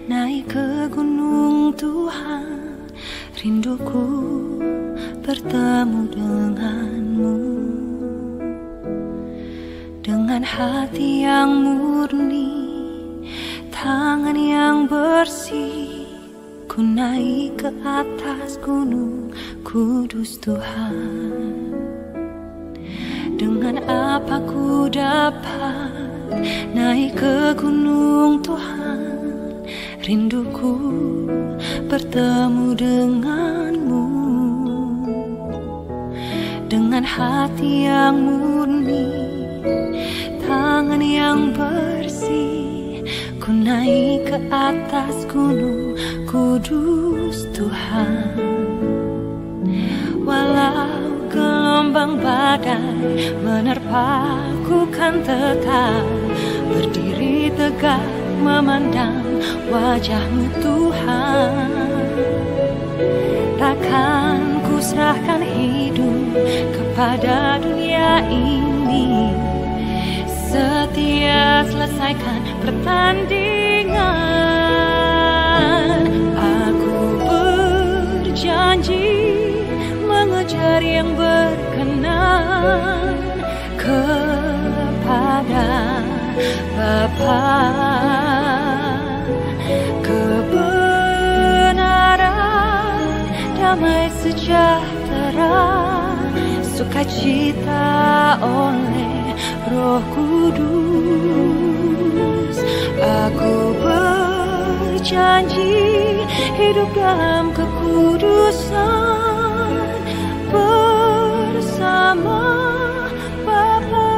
naik ke gunung Tuhan, rinduku bertemu denganmu. Dengan hati yang murni, tangan yang bersih, ku naik ke atas gunung kudus Tuhan. Dengan apa ku dapat naik ke gunung Tuhan, rinduku bertemu denganmu. Dengan hati yang murni, tangan yang bersih, ku naik ke atas gunung kudus Tuhan. Walau gelombang badai menerpaku, kan tetap berdiri tegak memandang wajah-Mu Tuhan. Takkan ku serahkan hidup kepada dunia ini, setia selesaikan pertandingan. Aku berjanji mengejar yang berkenan kepada Bapa. Kebenaran, damai sejahtera, sukacita oleh Roh Kudus. Aku berjanji hidup dalam kekudusan bersama Bapa.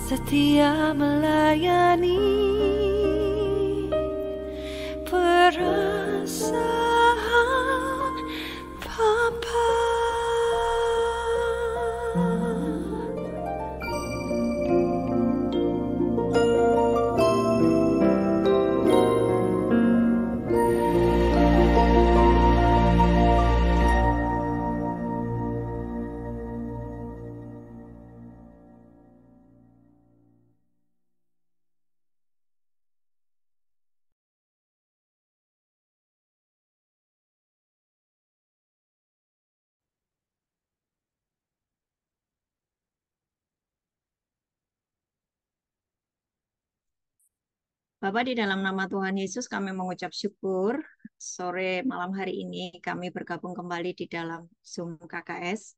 Setia melayani perasaan Bapa. Bapak, di dalam nama Tuhan Yesus kami mengucap syukur. Sore malam hari ini kami bergabung kembali di dalam Zoom KKS.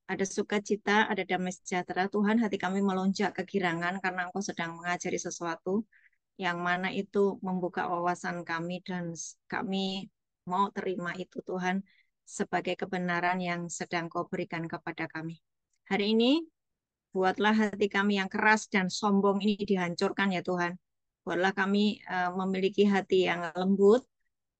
Ada sukacita, ada damai sejahtera. Tuhan, hati kami melonjak kegirangan karena Engkau sedang mengajari sesuatu yang mana itu membuka wawasan kami, dan kami mau terima itu Tuhan sebagai kebenaran yang sedang Kau berikan kepada kami. Hari ini buatlah hati kami yang keras dan sombong ini dihancurkan ya Tuhan. Buatlah kami memiliki hati yang lembut,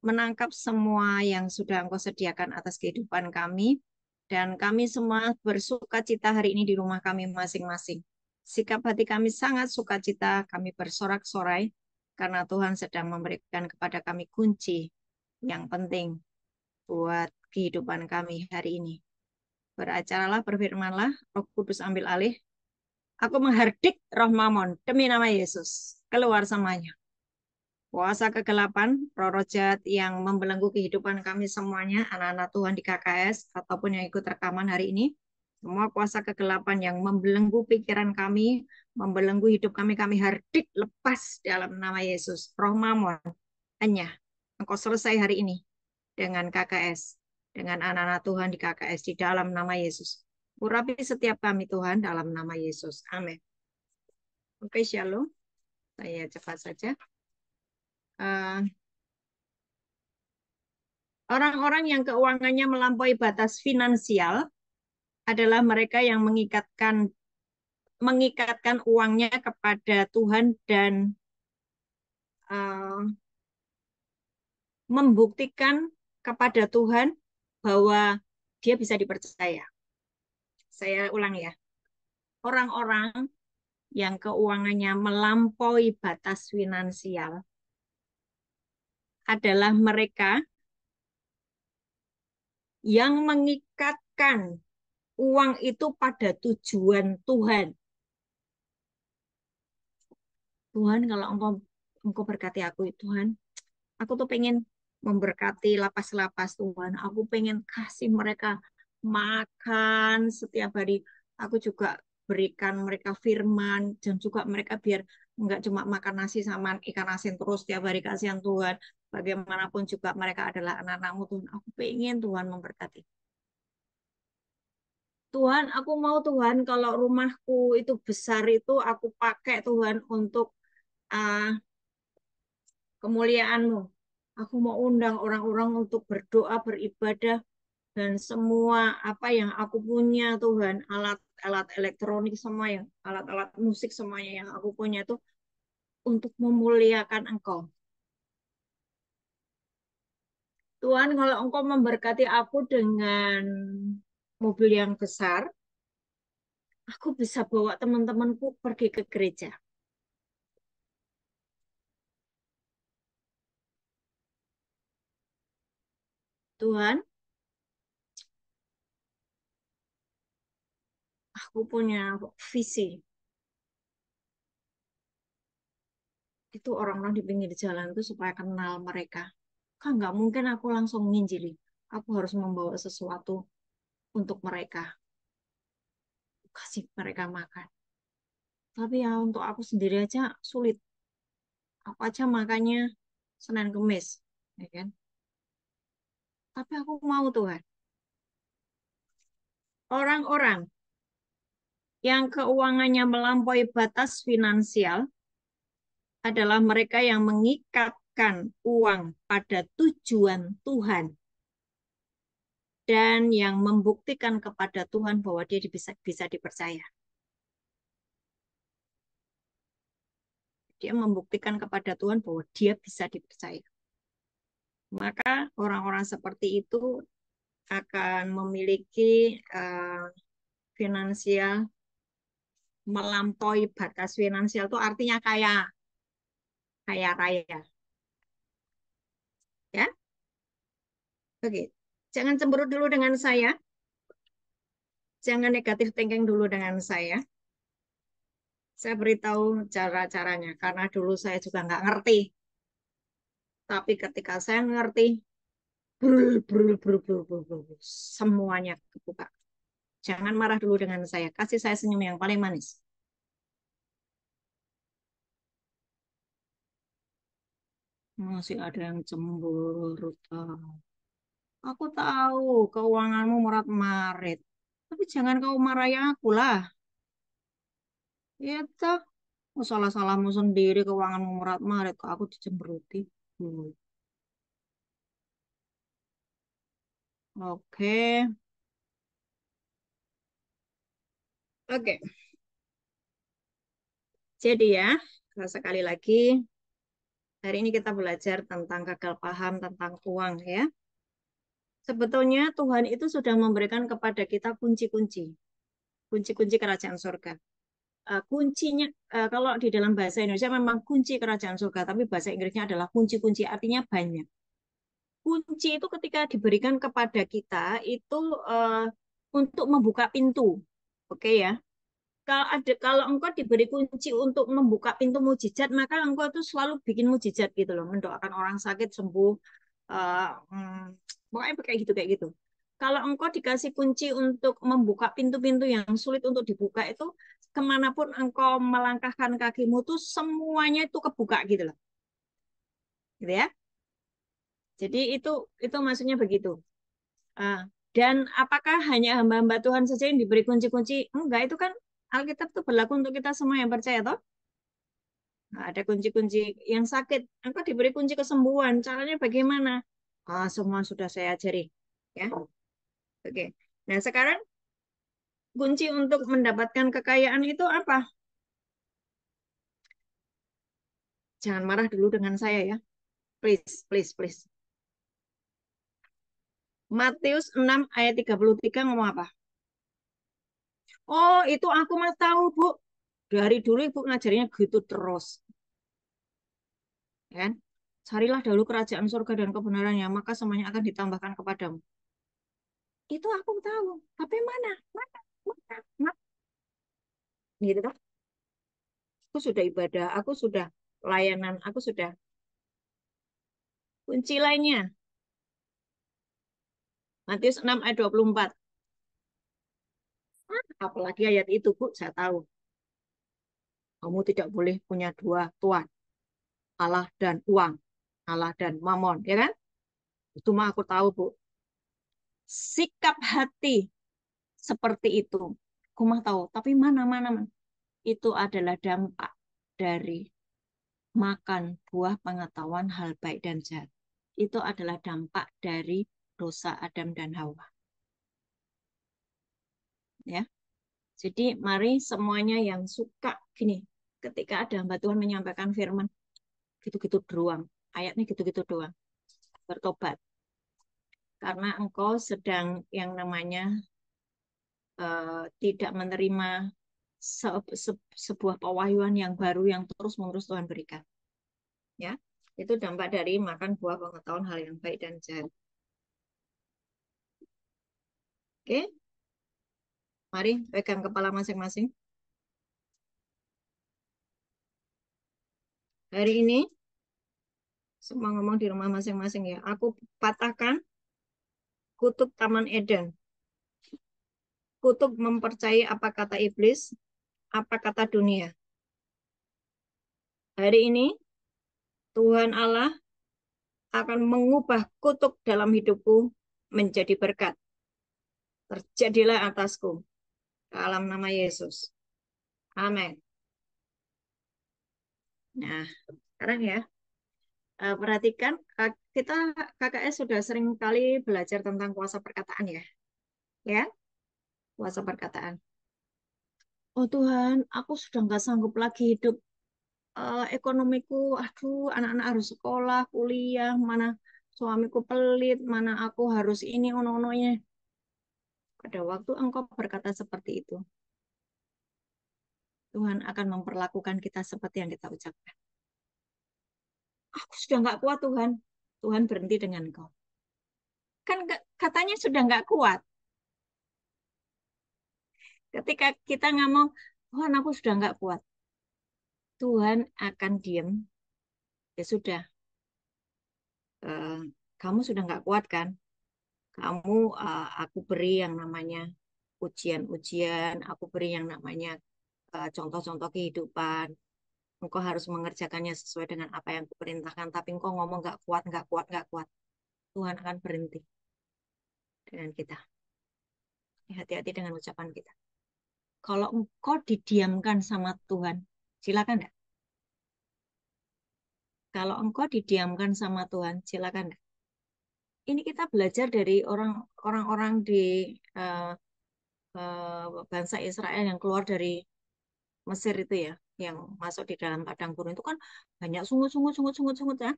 menangkap semua yang sudah Engkau sediakan atas kehidupan kami, dan kami semua bersukacita hari ini di rumah kami masing-masing. Sikap hati kami sangat sukacita, kami bersorak-sorai, karena Tuhan sedang memberikan kepada kami kunci yang penting buat kehidupan kami hari ini. Beracaralah, berfirmanlah, Roh Kudus ambil alih, Aku menghardik roh Mamon demi nama Yesus. Keluar semuanya. Kuasa kegelapan, roh-roh jahat yang membelenggu kehidupan kami semuanya, anak-anak Tuhan di KKS, ataupun yang ikut rekaman hari ini. Semua kuasa kegelapan yang membelenggu pikiran kami, membelenggu hidup kami, kami hardik lepas dalam nama Yesus. Roh Mamon, hanya engkau selesai hari ini dengan KKS, dengan anak-anak Tuhan di KKS, di dalam nama Yesus. Urapi setiap kami Tuhan dalam nama Yesus. Amin. Oke, shalom. Saya cepat saja. Orang-orang yang keuangannya melampaui batas finansial adalah mereka yang mengikatkan uangnya kepada Tuhan dan uh, membuktikan kepada Tuhan bahwa dia bisa dipercaya. Saya ulang ya. Orang-orang yang keuangannya melampaui batas finansial adalah mereka yang mengikatkan uang itu pada tujuan Tuhan. Tuhan, kalau engkau berkati aku, Tuhan, aku tuh pengen memberkati lapas-lapas Tuhan. Aku pengen kasih mereka makan setiap hari. Aku juga berikan mereka firman dan juga mereka biar enggak cuma makan nasi sama ikan asin terus tiap hari, kasihan Tuhan. Bagaimanapun juga mereka adalah anak-anakmu Tuhan. Aku pengen Tuhan memberkati. Tuhan, aku mau Tuhan kalau rumahku itu besar itu aku pakai Tuhan untuk uh, kemuliaan-Mu. Aku mau undang orang-orang untuk berdoa, beribadah, dan semua apa yang aku punya Tuhan, alat-alat elektronik semua yang alat-alat musik semuanya yang aku punya itu untuk memuliakan Engkau. Tuhan, kalau Engkau memberkati aku dengan mobil yang besar, aku bisa bawa teman-temanku pergi ke gereja. Tuhan, aku punya visi. Itu orang-orang di pinggir jalan itu supaya kenal mereka. Kan nggak mungkin aku langsung nginjili. Aku harus membawa sesuatu untuk mereka. Kasih mereka makan. Tapi ya untuk aku sendiri aja sulit. Aku aja makannya Senin Kemis. Ya kan? Tapi aku mau Tuhan. Orang-orang yang keuangannya melampaui batas finansial adalah mereka yang mengikatkan uang pada tujuan Tuhan dan yang membuktikan kepada Tuhan bahwa dia bisa dipercaya. Dia membuktikan kepada Tuhan bahwa dia bisa dipercaya. Maka orang-orang seperti itu akan memiliki finansial melampaui batas finansial itu artinya kaya kaya raya, ya. Oke, jangan cemberut dulu dengan saya, jangan negatif thinking dulu dengan saya. Saya beritahu cara-caranya karena dulu saya juga nggak ngerti. Tapi ketika saya ngerti, brul, brul, brul, brul, brul, brul, brul, semuanya kebuka. Jangan marah dulu dengan saya. Kasih saya senyum yang paling manis. Masih ada yang cemberut. Aku tahu keuanganmu morat-marit. Tapi jangan kau marahi aku lah. Ya toh, salah-salahmu sendiri keuanganmu morat-marit. Kok aku dicemberuti. Hmm. Oke. Oke. Jadi ya, sekali lagi, hari ini kita belajar tentang gagal paham tentang uang ya. Sebetulnya Tuhan itu sudah memberikan kepada kita kunci-kunci. Kunci-kunci kerajaan surga. Kuncinya, kalau di dalam bahasa Indonesia memang kunci kerajaan surga, tapi bahasa Inggrisnya adalah kunci-kunci, artinya banyak. Kunci itu ketika diberikan kepada kita, itu untuk membuka pintu. Oke ya. kalau engkau diberi kunci untuk membuka pintu mujizat, maka engkau itu selalu bikin mujizat gitu loh, mendoakan orang sakit sembuh. eh, Pokoknya kayak gitu. Kalau engkau dikasih kunci untuk membuka pintu-pintu yang sulit untuk dibuka itu, kemanapun engkau melangkahkan kakimu tuh semuanya itu kebuka gitu loh, gitu ya. Jadi itu maksudnya begitu. Ah, dan apakah hanya hamba-hamba Tuhan saja yang diberi kunci-kunci? Enggak, itu kan Alkitab tuh berlaku untuk kita semua yang percaya toh. Nah, ada kunci-kunci yang sakit, engkau diberi kunci kesembuhan. Caranya bagaimana? Semua sudah saya ajari. Ya, oke. Nah, sekarang kunci untuk mendapatkan kekayaan itu apa? Jangan marah dulu dengan saya ya. Please, please, please. Matius 6 ayat 33 ngomong apa? Oh, itu aku mah tahu, Bu. Dari dulu Ibu ngajarnya gitu terus. Ya kan? Carilah dahulu kerajaan surga dan kebenarannya, maka semuanya akan ditambahkan kepadamu. Itu aku tahu. Tapi mana? Mana? Mana? Mana? Gitu kan? Aku sudah ibadah, aku sudah pelayanan, aku sudah kunci lainnya. Matius 6 ayat 24. Apalagi ayat itu, Bu, saya tahu. Kamu tidak boleh punya dua tuan, Allah dan uang, Allah dan mamon, ya kan? Itu mah aku tahu, Bu. Sikap hati seperti itu, aku mah tahu. Tapi mana? Itu adalah dampak dari makan buah pengetahuan hal baik dan jahat. Itu adalah dampak dari dosa Adam dan Hawa. Ya, jadi mari semuanya yang suka gini, ketika ada hamba Tuhan menyampaikan firman, gitu-gitu doang, ayatnya gitu-gitu doang, bertobat. Karena engkau sedang yang namanya tidak menerima sebuah pewahyuan yang baru yang terus-menerus Tuhan berikan. Ya, itu dampak dari makan buah pengetahuan hal yang baik dan jahat. Oke, mari pegang kepala masing-masing. Hari ini semua ngomong di rumah masing-masing ya. Aku patahkan kutub Taman Eden. Kutub mempercayai apa kata iblis, apa kata dunia. Hari ini Tuhan Allah akan mengubah kutub dalam hidupku menjadi berkat. Terjadilah atasku. Dalam nama Yesus. Amin. Nah, sekarang ya, perhatikan kita KKS sudah sering kali belajar tentang kuasa perkataan ya. Ya, kuasa perkataan. Oh Tuhan, aku sudah nggak sanggup lagi hidup ekonomiku, aduh, anak-anak harus sekolah, kuliah, mana suamiku pelit, mana aku harus ini, ono-ononya. Pada waktu engkau berkata seperti itu, Tuhan akan memperlakukan kita seperti yang kita ucapkan. Aku sudah nggak kuat Tuhan. Tuhan berhenti dengan engkau. Kan katanya sudah nggak kuat. Ketika kita ngomong, Tuhan aku sudah nggak kuat. Tuhan akan diam. Ya sudah, eh, kamu sudah nggak kuat kan? Kamu, aku beri yang namanya ujian-ujian, aku beri yang namanya contoh-contoh kehidupan. Engkau harus mengerjakannya sesuai dengan apa yang kuperintahkan. Tapi engkau ngomong nggak kuat, nggak kuat, nggak kuat. Tuhan akan berhenti dengan kita. Hati-hati dengan ucapan kita. Kalau engkau didiamkan sama Tuhan, silakan enggak? Kalau engkau didiamkan sama Tuhan, silakan enggak? Ini kita belajar dari orang-orang di uh, bangsa Israel yang keluar dari Mesir itu ya, yang masuk di dalam padang gurun itu kan banyak sungut ya.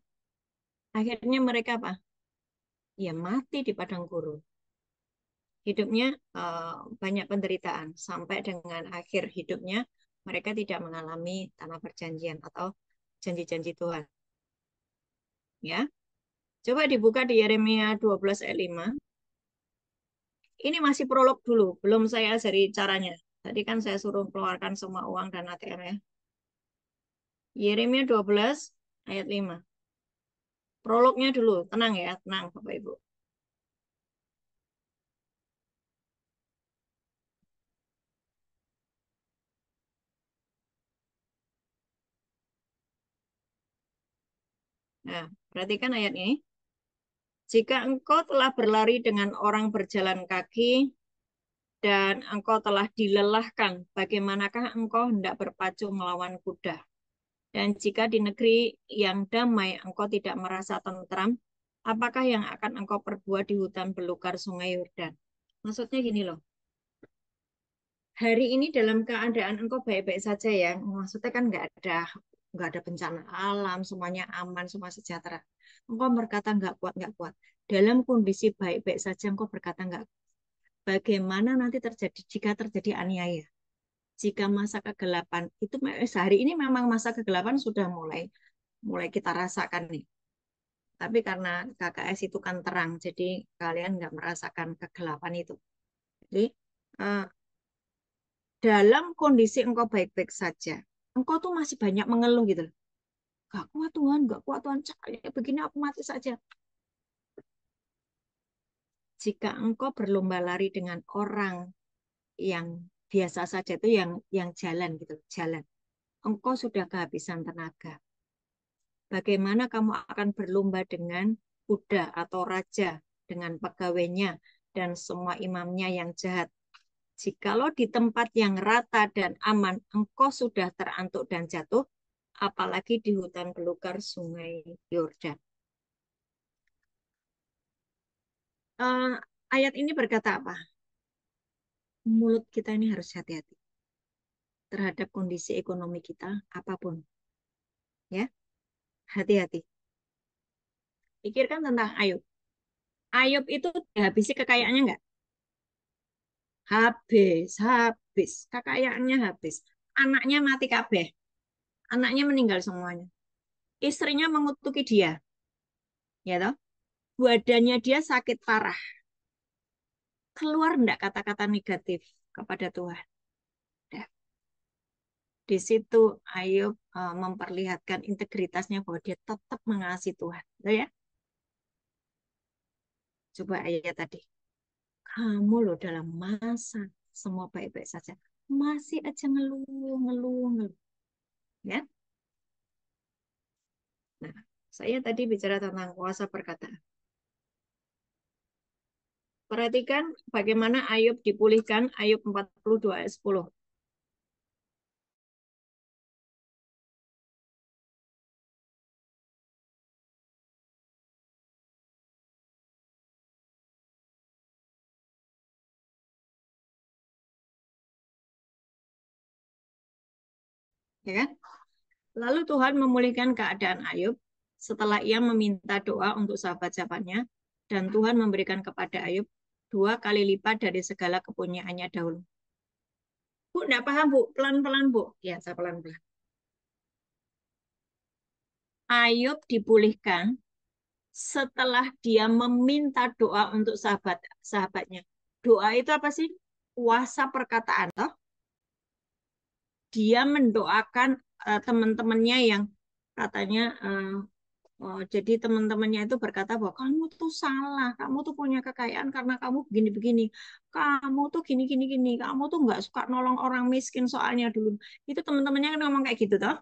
Akhirnya mereka apa? Ya mati di padang gurun. Hidupnya banyak penderitaan sampai dengan akhir hidupnya mereka tidak mengalami tanah perjanjian atau janji-janji Tuhan. Ya, coba dibuka di Yeremia 12 ayat 5. Ini masih prolog dulu, belum saya ajari caranya. Tadi kan saya suruh keluarkan semua uang dan ATM ya. Yeremia 12 ayat 5. Prolognya dulu, tenang ya, tenang Bapak Ibu. Nah, perhatikan ayat ini. Jika engkau telah berlari dengan orang berjalan kaki dan engkau telah dilelahkan, bagaimanakah engkau hendak berpacu melawan kuda? Dan jika di negeri yang damai engkau tidak merasa tentram, apakah yang akan engkau perbuat di hutan belukar Sungai Yordan? Maksudnya gini loh, hari ini dalam keadaan engkau baik-baik saja ya, maksudnya kan nggak ada bencana alam, semuanya aman, semua sejahtera. Engkau berkata nggak kuat. Dalam kondisi baik-baik saja engkau berkata nggak. Bagaimana nanti terjadi jika terjadi aniaya? Jika masa kegelapan itu sehari ini memang masa kegelapan sudah mulai mulai kita rasakan nih. Tapi karena KKS itu kan terang, jadi kalian nggak merasakan kegelapan itu. Jadi eh, dalam kondisi engkau baik-baik saja, engkau tuh masih banyak mengeluh gitu loh. Gak kuat Tuhan, cari begini aku mati saja. Jika engkau berlomba lari dengan orang yang biasa saja itu yang jalan gitu, jalan. Engkau sudah kehabisan tenaga. Bagaimana kamu akan berlomba dengan kuda atau raja, dengan pegawainya dan semua imamnya yang jahat? Jikalau di tempat yang rata dan aman, engkau sudah terantuk dan jatuh, apalagi di hutan belukar Sungai Yordan. Uh, ayat ini berkata apa? Mulut kita ini harus hati-hati terhadap kondisi ekonomi kita, apapun. Ya, hati-hati. Pikirkan tentang Ayub. Ayub itu dihabisi kekayaannya enggak? Habis. Kekayaannya habis. Anaknya mati kabeh. Anaknya meninggal semuanya. Istrinya mengutuki dia. Ya toh? Badannya dia sakit parah. Keluar enggak kata-kata negatif kepada Tuhan? Nah, di situ Ayub memperlihatkan integritasnya bahwa dia tetap mengasihi Tuhan. Ya? Coba ayat tadi. Kamu loh dalam masa semua baik-baik saja. Masih aja ngeluh, ngeluh, ngeluh. Ya? Nah, saya tadi bicara tentang kuasa perkataan. Perhatikan bagaimana Ayub dipulihkan, Ayub 42 ayat 10. Ya kan? Lalu Tuhan memulihkan keadaan Ayub setelah ia meminta doa untuk sahabat-sahabatnya, dan Tuhan memberikan kepada Ayub 2 kali lipat dari segala kepunyaannya dahulu. Bu, enggak paham, Bu. Pelan-pelan, Bu. Ya, saya pelan-pelan. Ayub dipulihkan setelah dia meminta doa untuk sahabatnya. Doa itu apa sih? Kuasa perkataan, toh? Dia mendoakan teman-temannya yang katanya jadi teman-temannya itu berkata bahwa kamu tuh salah, kamu tuh punya kekayaan karena kamu begini-begini, kamu tuh gini-gini, kamu tuh nggak suka nolong orang miskin soalnya dulu. Itu teman-temannya kan ngomong kayak gitu, toh?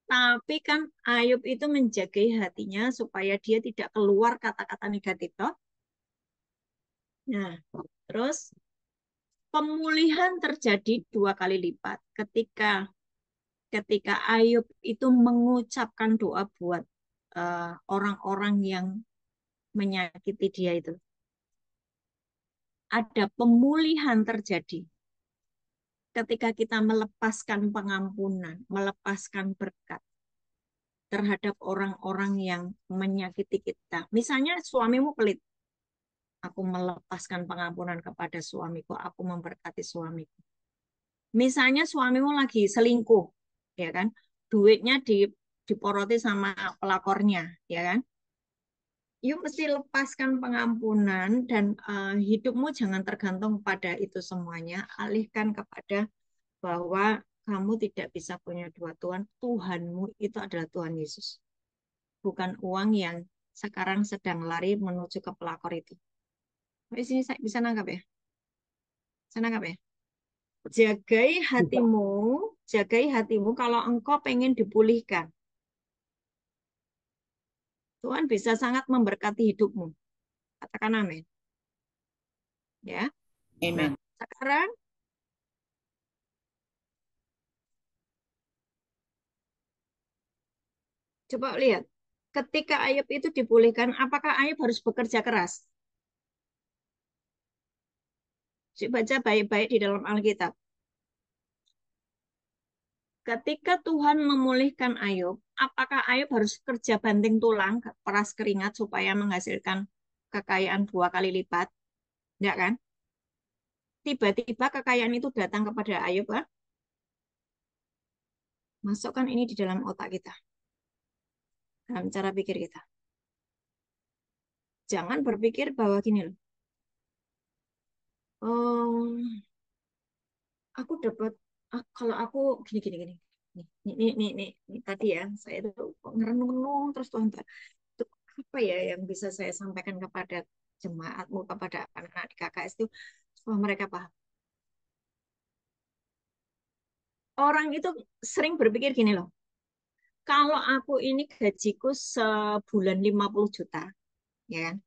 Tapi kan Ayub itu menjaga hatinya supaya dia tidak keluar kata-kata negatif, toh? Nah, terus pemulihan terjadi 2 kali lipat ketika ketika Ayub itu mengucapkan doa buat orang-orang yang menyakiti dia itu. Ada pemulihan terjadi ketika kita melepaskan pengampunan, melepaskan berkat terhadap orang-orang yang menyakiti kita. Misalnya suamimu pelit, aku melepaskan pengampunan kepada suamiku, aku memberkati suamiku. Misalnya suamimu lagi selingkuh, ya kan? Duitnya diporoti sama pelakornya, ya kan? yuk mesti lepaskan pengampunan dan hidupmu jangan tergantung pada itu semuanya. Alihkan kepada bahwa kamu tidak bisa punya dua Tuhan. Tuhanmu itu adalah Tuhan Yesus. Bukan uang yang sekarang sedang lari menuju ke pelakor itu. Di sini saya bisa nangkap ya? Saya nangkap ya? Jagai Bisa. hatimu, jagai hatimu kalau engkau pengen dipulihkan. Tuhan bisa sangat memberkati hidupmu. Katakan amin. Ya. Nah, Amen. sekarang coba lihat. Ketika Ayub itu dipulihkan, apakah Ayub harus bekerja keras? Coba baca baik-baik di dalam Alkitab. Ketika Tuhan memulihkan Ayub, apakah Ayub harus kerja banting tulang, peras keringat supaya menghasilkan kekayaan 2 kali lipat? Enggak kan? Tiba-tiba kekayaan itu datang kepada Ayub, kan? Masukkan ini di dalam otak kita, dalam cara pikir kita. Jangan berpikir bahwa gini loh, oh, aku dapat, kalau aku gini gini gini, nih, tadi ya, saya itu ngerenung-renung terus Tuhan, itu apa ya yang bisa saya sampaikan kepada jemaatmu, kepada anak-anak di KKS itu, supaya mereka paham. Orang itu sering berpikir gini loh, kalau aku ini gajiku sebulan 50 juta, ya kan?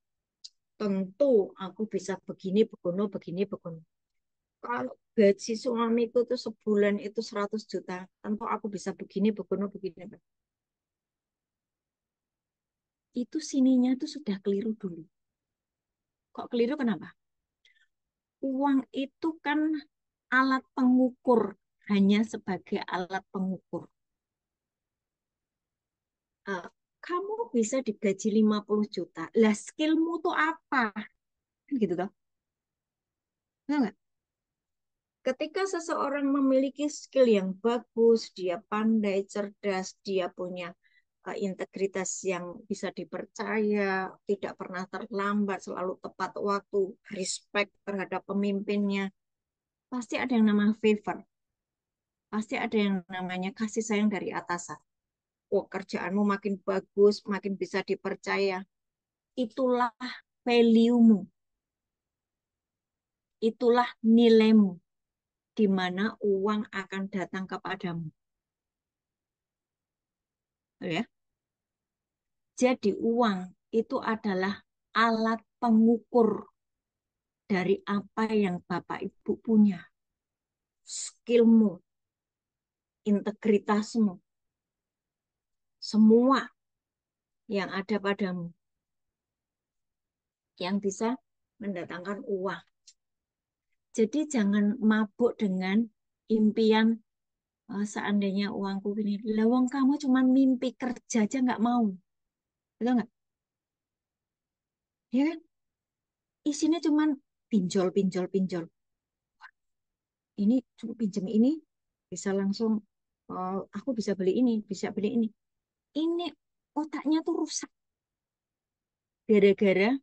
Tentu aku bisa begini, begono, begini, begono. Kalau gaji suamiku tuh sebulan itu 100 juta, tentu aku bisa begini, begono, begini. Itu sininya tuh sudah keliru dulu. Kok keliru kenapa? Uang itu kan alat pengukur, hanya sebagai alat pengukur. Eh, Kamu bisa digaji 50 juta. Lah skillmu tuh apa? Kan gitu toh. Tahu nggak? Ketika seseorang memiliki skill yang bagus, dia pandai, cerdas, dia punya integritas yang bisa dipercaya, tidak pernah terlambat, selalu tepat waktu, respect terhadap pemimpinnya, pasti ada yang namanya favor, pasti ada yang namanya kasih sayang dari atasan. Oh, kerjaanmu makin bagus, makin bisa dipercaya. Itulah value-mu, itulah nilaimu, di mana uang akan datang kepadamu. Ya. Jadi uang itu adalah alat pengukur dari apa yang Bapak Ibu punya. Skillmu, integritasmu, semua yang ada padamu yang bisa mendatangkan uang. Jadi jangan mabuk dengan impian seandainya uangku gini. Lawang kamu cuma mimpi kerja aja nggak mau. Betul nggak? Ya kan? Isinya cuma pinjol, pinjol, pinjol. Ini cuma pinjam ini, bisa langsung, aku bisa beli ini, bisa beli ini. Ini otaknya tuh rusak. Gara-gara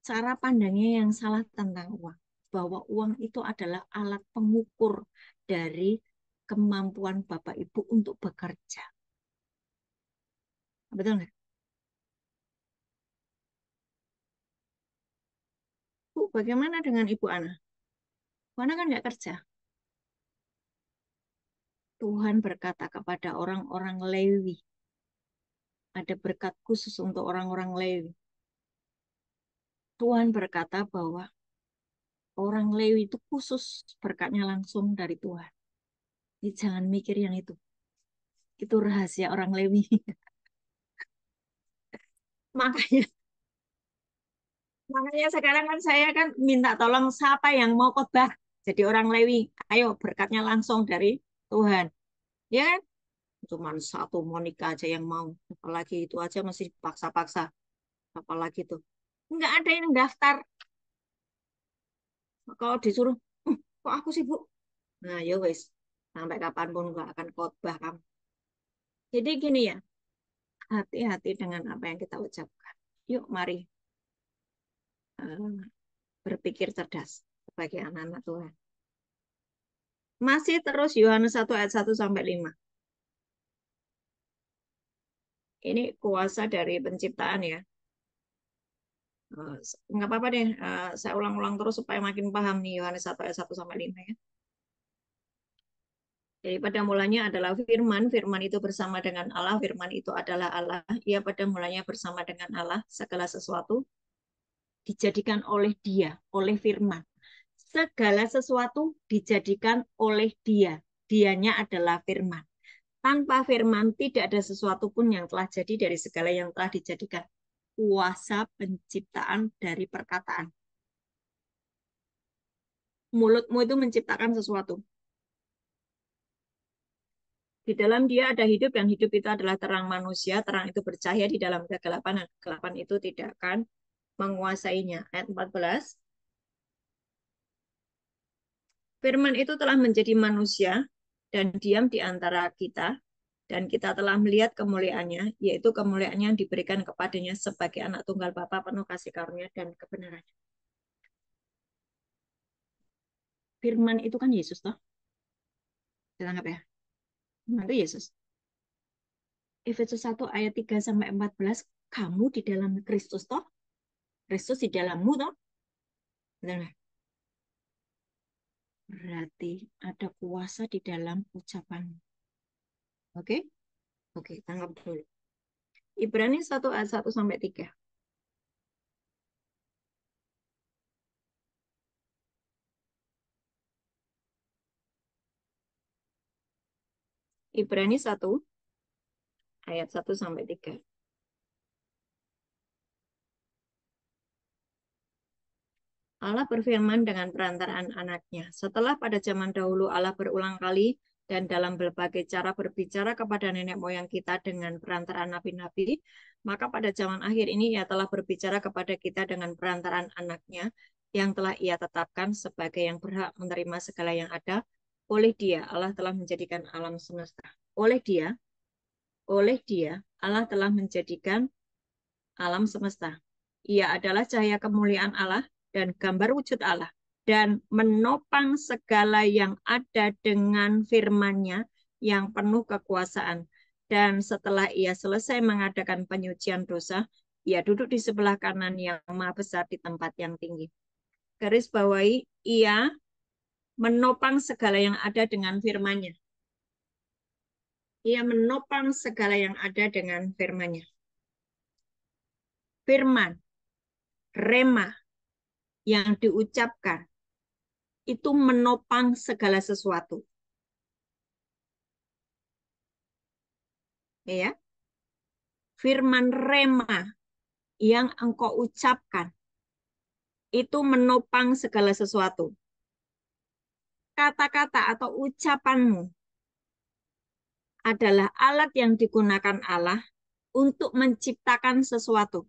cara pandangnya yang salah tentang uang. Bahwa uang itu adalah alat pengukur dari kemampuan Bapak Ibu untuk bekerja. Betul nggak? Bu, bagaimana dengan Ibu Ana? Ibu Ana kan nggak kerja. Tuhan berkata kepada orang-orang Lewi. Ada berkat khusus untuk orang-orang Lewi. Tuhan berkata bahwa orang Lewi itu khusus berkatnya langsung dari Tuhan. Jadi jangan mikir yang itu. Itu rahasia orang Lewi. Makanya makanya sekarang kan saya kan minta tolong siapa yang mau khotbah jadi orang Lewi. Ayo berkatnya langsung dari Tuhan. Ya kan? Cuman satu Monica aja yang mau. Apalagi itu aja masih paksa-paksa. Apalagi itu. Nggak ada yang daftar. Kalau disuruh, kok aku sibuk? Nah, ya wes. Sampai kapanpun nggak akan khotbah kamu. Jadi gini ya, hati-hati dengan apa yang kita ucapkan. Yuk, mari berpikir cerdas sebagai anak-anak Tuhan. Masih terus Yohanes 1 ayat 1 sampai 5. Ini kuasa dari penciptaan ya. Nggak apa-apa deh, saya ulang-ulang terus supaya makin paham nih Yohanes 1 ayat 1 sampai 5 ya. Jadi pada mulanya adalah firman, firman itu bersama dengan Allah, firman itu adalah Allah. Ia pada mulanya bersama dengan Allah, segala sesuatu dijadikan oleh Dia, oleh firman. Segala sesuatu dijadikan oleh Dia. Dianya adalah firman. Tanpa firman tidak ada sesuatu pun yang telah jadi dari segala yang telah dijadikan. Kuasa penciptaan dari perkataan. Mulutmu itu menciptakan sesuatu. Di dalam dia ada hidup, dan hidup itu adalah terang manusia. Terang itu bercahaya di dalam kegelapan, dan kegelapan itu tidak akan menguasainya. Ayat 14. Firman itu telah menjadi manusia dan diam di antara kita, dan kita telah melihat kemuliaannya, yaitu kemuliaan yang diberikan kepadanya sebagai anak tunggal Bapa, penuh kasih karunia dan kebenaran. Firman itu kan Yesus, toh? Kita anggap ya. Firman itu Yesus. Efesus 1 ayat 3 sampai 14, kamu di dalam Kristus, toh? Kristus di dalammu, toh? Benar. Berarti ada kuasa di dalam ucapan. Oke? Oke, tangkap dulu. Ibrani 1 ayat 1 sampai 3. Ibrani 1 ayat 1 sampai 3. Allah berfirman dengan perantaraan anaknya. Setelah pada zaman dahulu Allah berulang kali dan dalam berbagai cara berbicara kepada nenek moyang kita dengan perantaraan nabi-nabi, maka pada zaman akhir ini ia telah berbicara kepada kita dengan perantaraan anaknya yang telah ia tetapkan sebagai yang berhak menerima segala yang ada. Oleh dia Allah telah menjadikan alam semesta. Oleh dia Allah telah menjadikan alam semesta. Ia adalah cahaya kemuliaan Allah dan gambar wujud Allah, dan menopang segala yang ada dengan firman-Nya yang penuh kekuasaan. Dan setelah ia selesai mengadakan penyucian dosa, ia duduk di sebelah kanan yang maha besar di tempat yang tinggi. Garis bawahi, ia menopang segala yang ada dengan firman-Nya. Ia menopang segala yang ada dengan firman-Nya. Firman, rema, yang diucapkan itu menopang segala sesuatu. Ya, firman rema yang engkau ucapkan itu menopang segala sesuatu. Kata-kata atau ucapanmu adalah alat yang digunakan Allah untuk menciptakan sesuatu.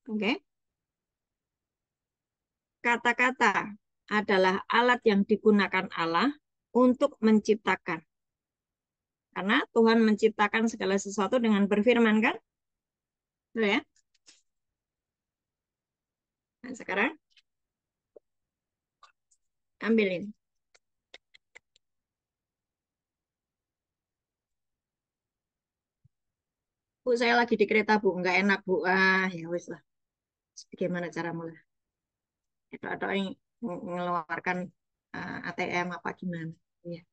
Oke? Kata-kata adalah alat yang digunakan Allah untuk menciptakan. Karena Tuhan menciptakan segala sesuatu dengan berfirman, kan? Betul ya? Nah, sekarang ambil ini. Bu, saya lagi di kereta, Bu. Nggak enak, Bu. Ah, ya wis lah. Bagaimana cara mulai? Atau yang mengeluarkan ATM apa gimana? Iya.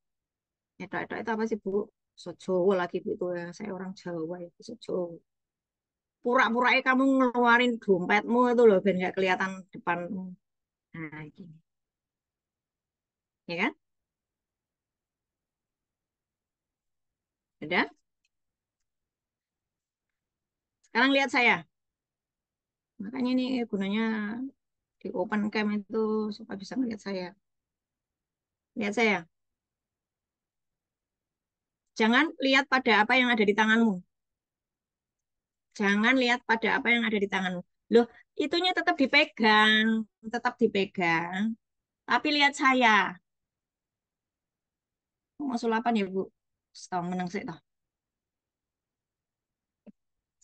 Itu apa sih, Bu? So Jawa lagi, Bu. Itu ya. Saya orang Jawa ya. So Jawa. Pura-pura kamu ngeluarin dompetmu itu loh, biar nggak kelihatan depan. Nah, gini. Ya kan? Ada? Sekarang lihat saya. Makanya ini gunanya di open cam itu supaya bisa melihat saya. Lihat saya. Jangan lihat pada apa yang ada di tanganmu. Jangan lihat pada apa yang ada di tanganmu. Loh, itunya tetap dipegang. Tetap dipegang. Tapi lihat saya. Mau sulapan ya, Bu? Setahun menang sih, toh.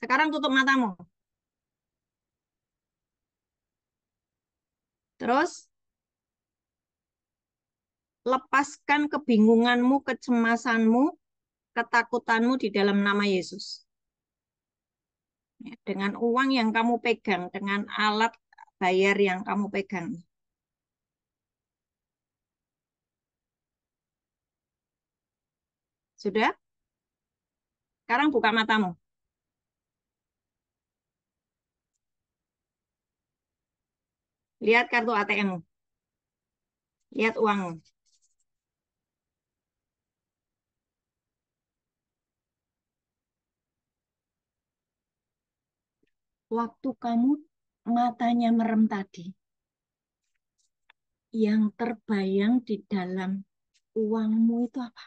Sekarang tutup matamu. Terus lepaskan kebingunganmu, kecemasanmu, ketakutanmu di dalam nama Yesus. Ya, dengan uang yang kamu pegang, dengan alat bayar yang kamu pegang. Sudah? Sekarang buka matamu. Lihat kartu ATM-mu. Lihat uangmu. Waktu kamu matanya merem tadi, yang terbayang di dalam uangmu itu apa?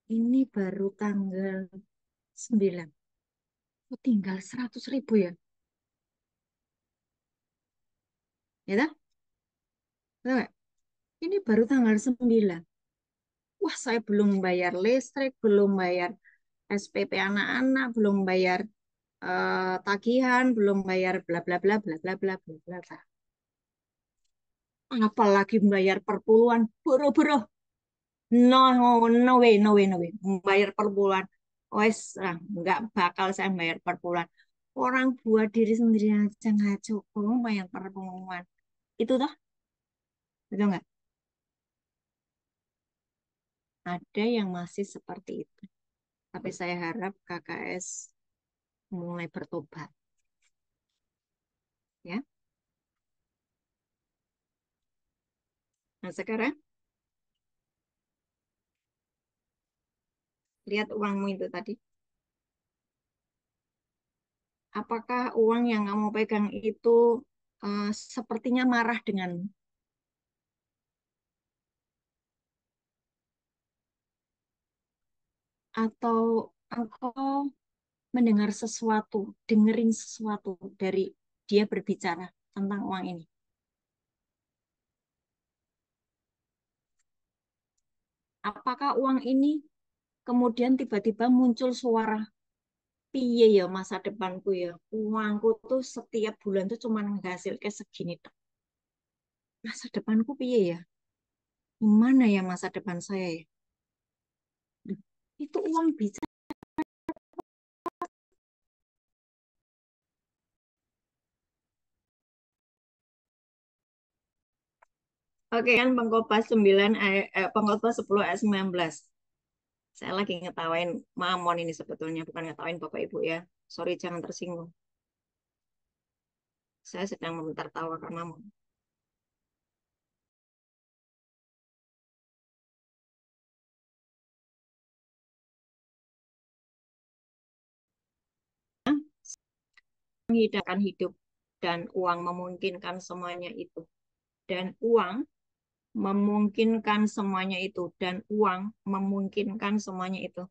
Ini baru tanggal 9. Oh, tinggal 100.000 ya? Ya tak? Tahu nggak? Ini baru tanggal 9. Wah, saya belum bayar listrik, belum bayar SPP anak-anak, belum bayar tagihan, belum bayar bla bla bla bla bla bla bla bla. Bla. Apalagi bayar perpuluhan, boro-boro. No, no way, no way, no way. Bayar perpuluhan. Wes, nggak bakal saya bayar perpuluhan. Orang buat diri sendiri aja nggak cukup bayar perpuluhan. Itu toh, betul nggak? Ada yang masih seperti itu. Tapi saya harap KKS mulai bertobat. Ya. Nah sekarang lihat uangmu itu tadi. Apakah uang yang kamu pegang itu sepertinya marah denganmu? Atau engkau mendengar sesuatu, dengerin sesuatu dari dia berbicara tentang uang ini? Apakah uang ini kemudian tiba-tiba muncul suara, piye ya masa depanku ya, uangku tuh setiap bulan tuh cuma menghasil kayak segini tok. Masa depanku piye ya? Gimana ya masa depan saya ya? Itu uang bicara. Oke kan Pengkhotbah 9 Pengkhotbah 10 ayat 19. Saya lagi ngetawain Mamon ini sebetulnya, bukan ngetawain Bapak Ibu ya. Sorry jangan tersinggung. Saya sedang menertawakan Mamon. Menghidupkan hidup dan uang memungkinkan semuanya itu. Dan uang memungkinkan semuanya itu. Dan uang memungkinkan semuanya itu.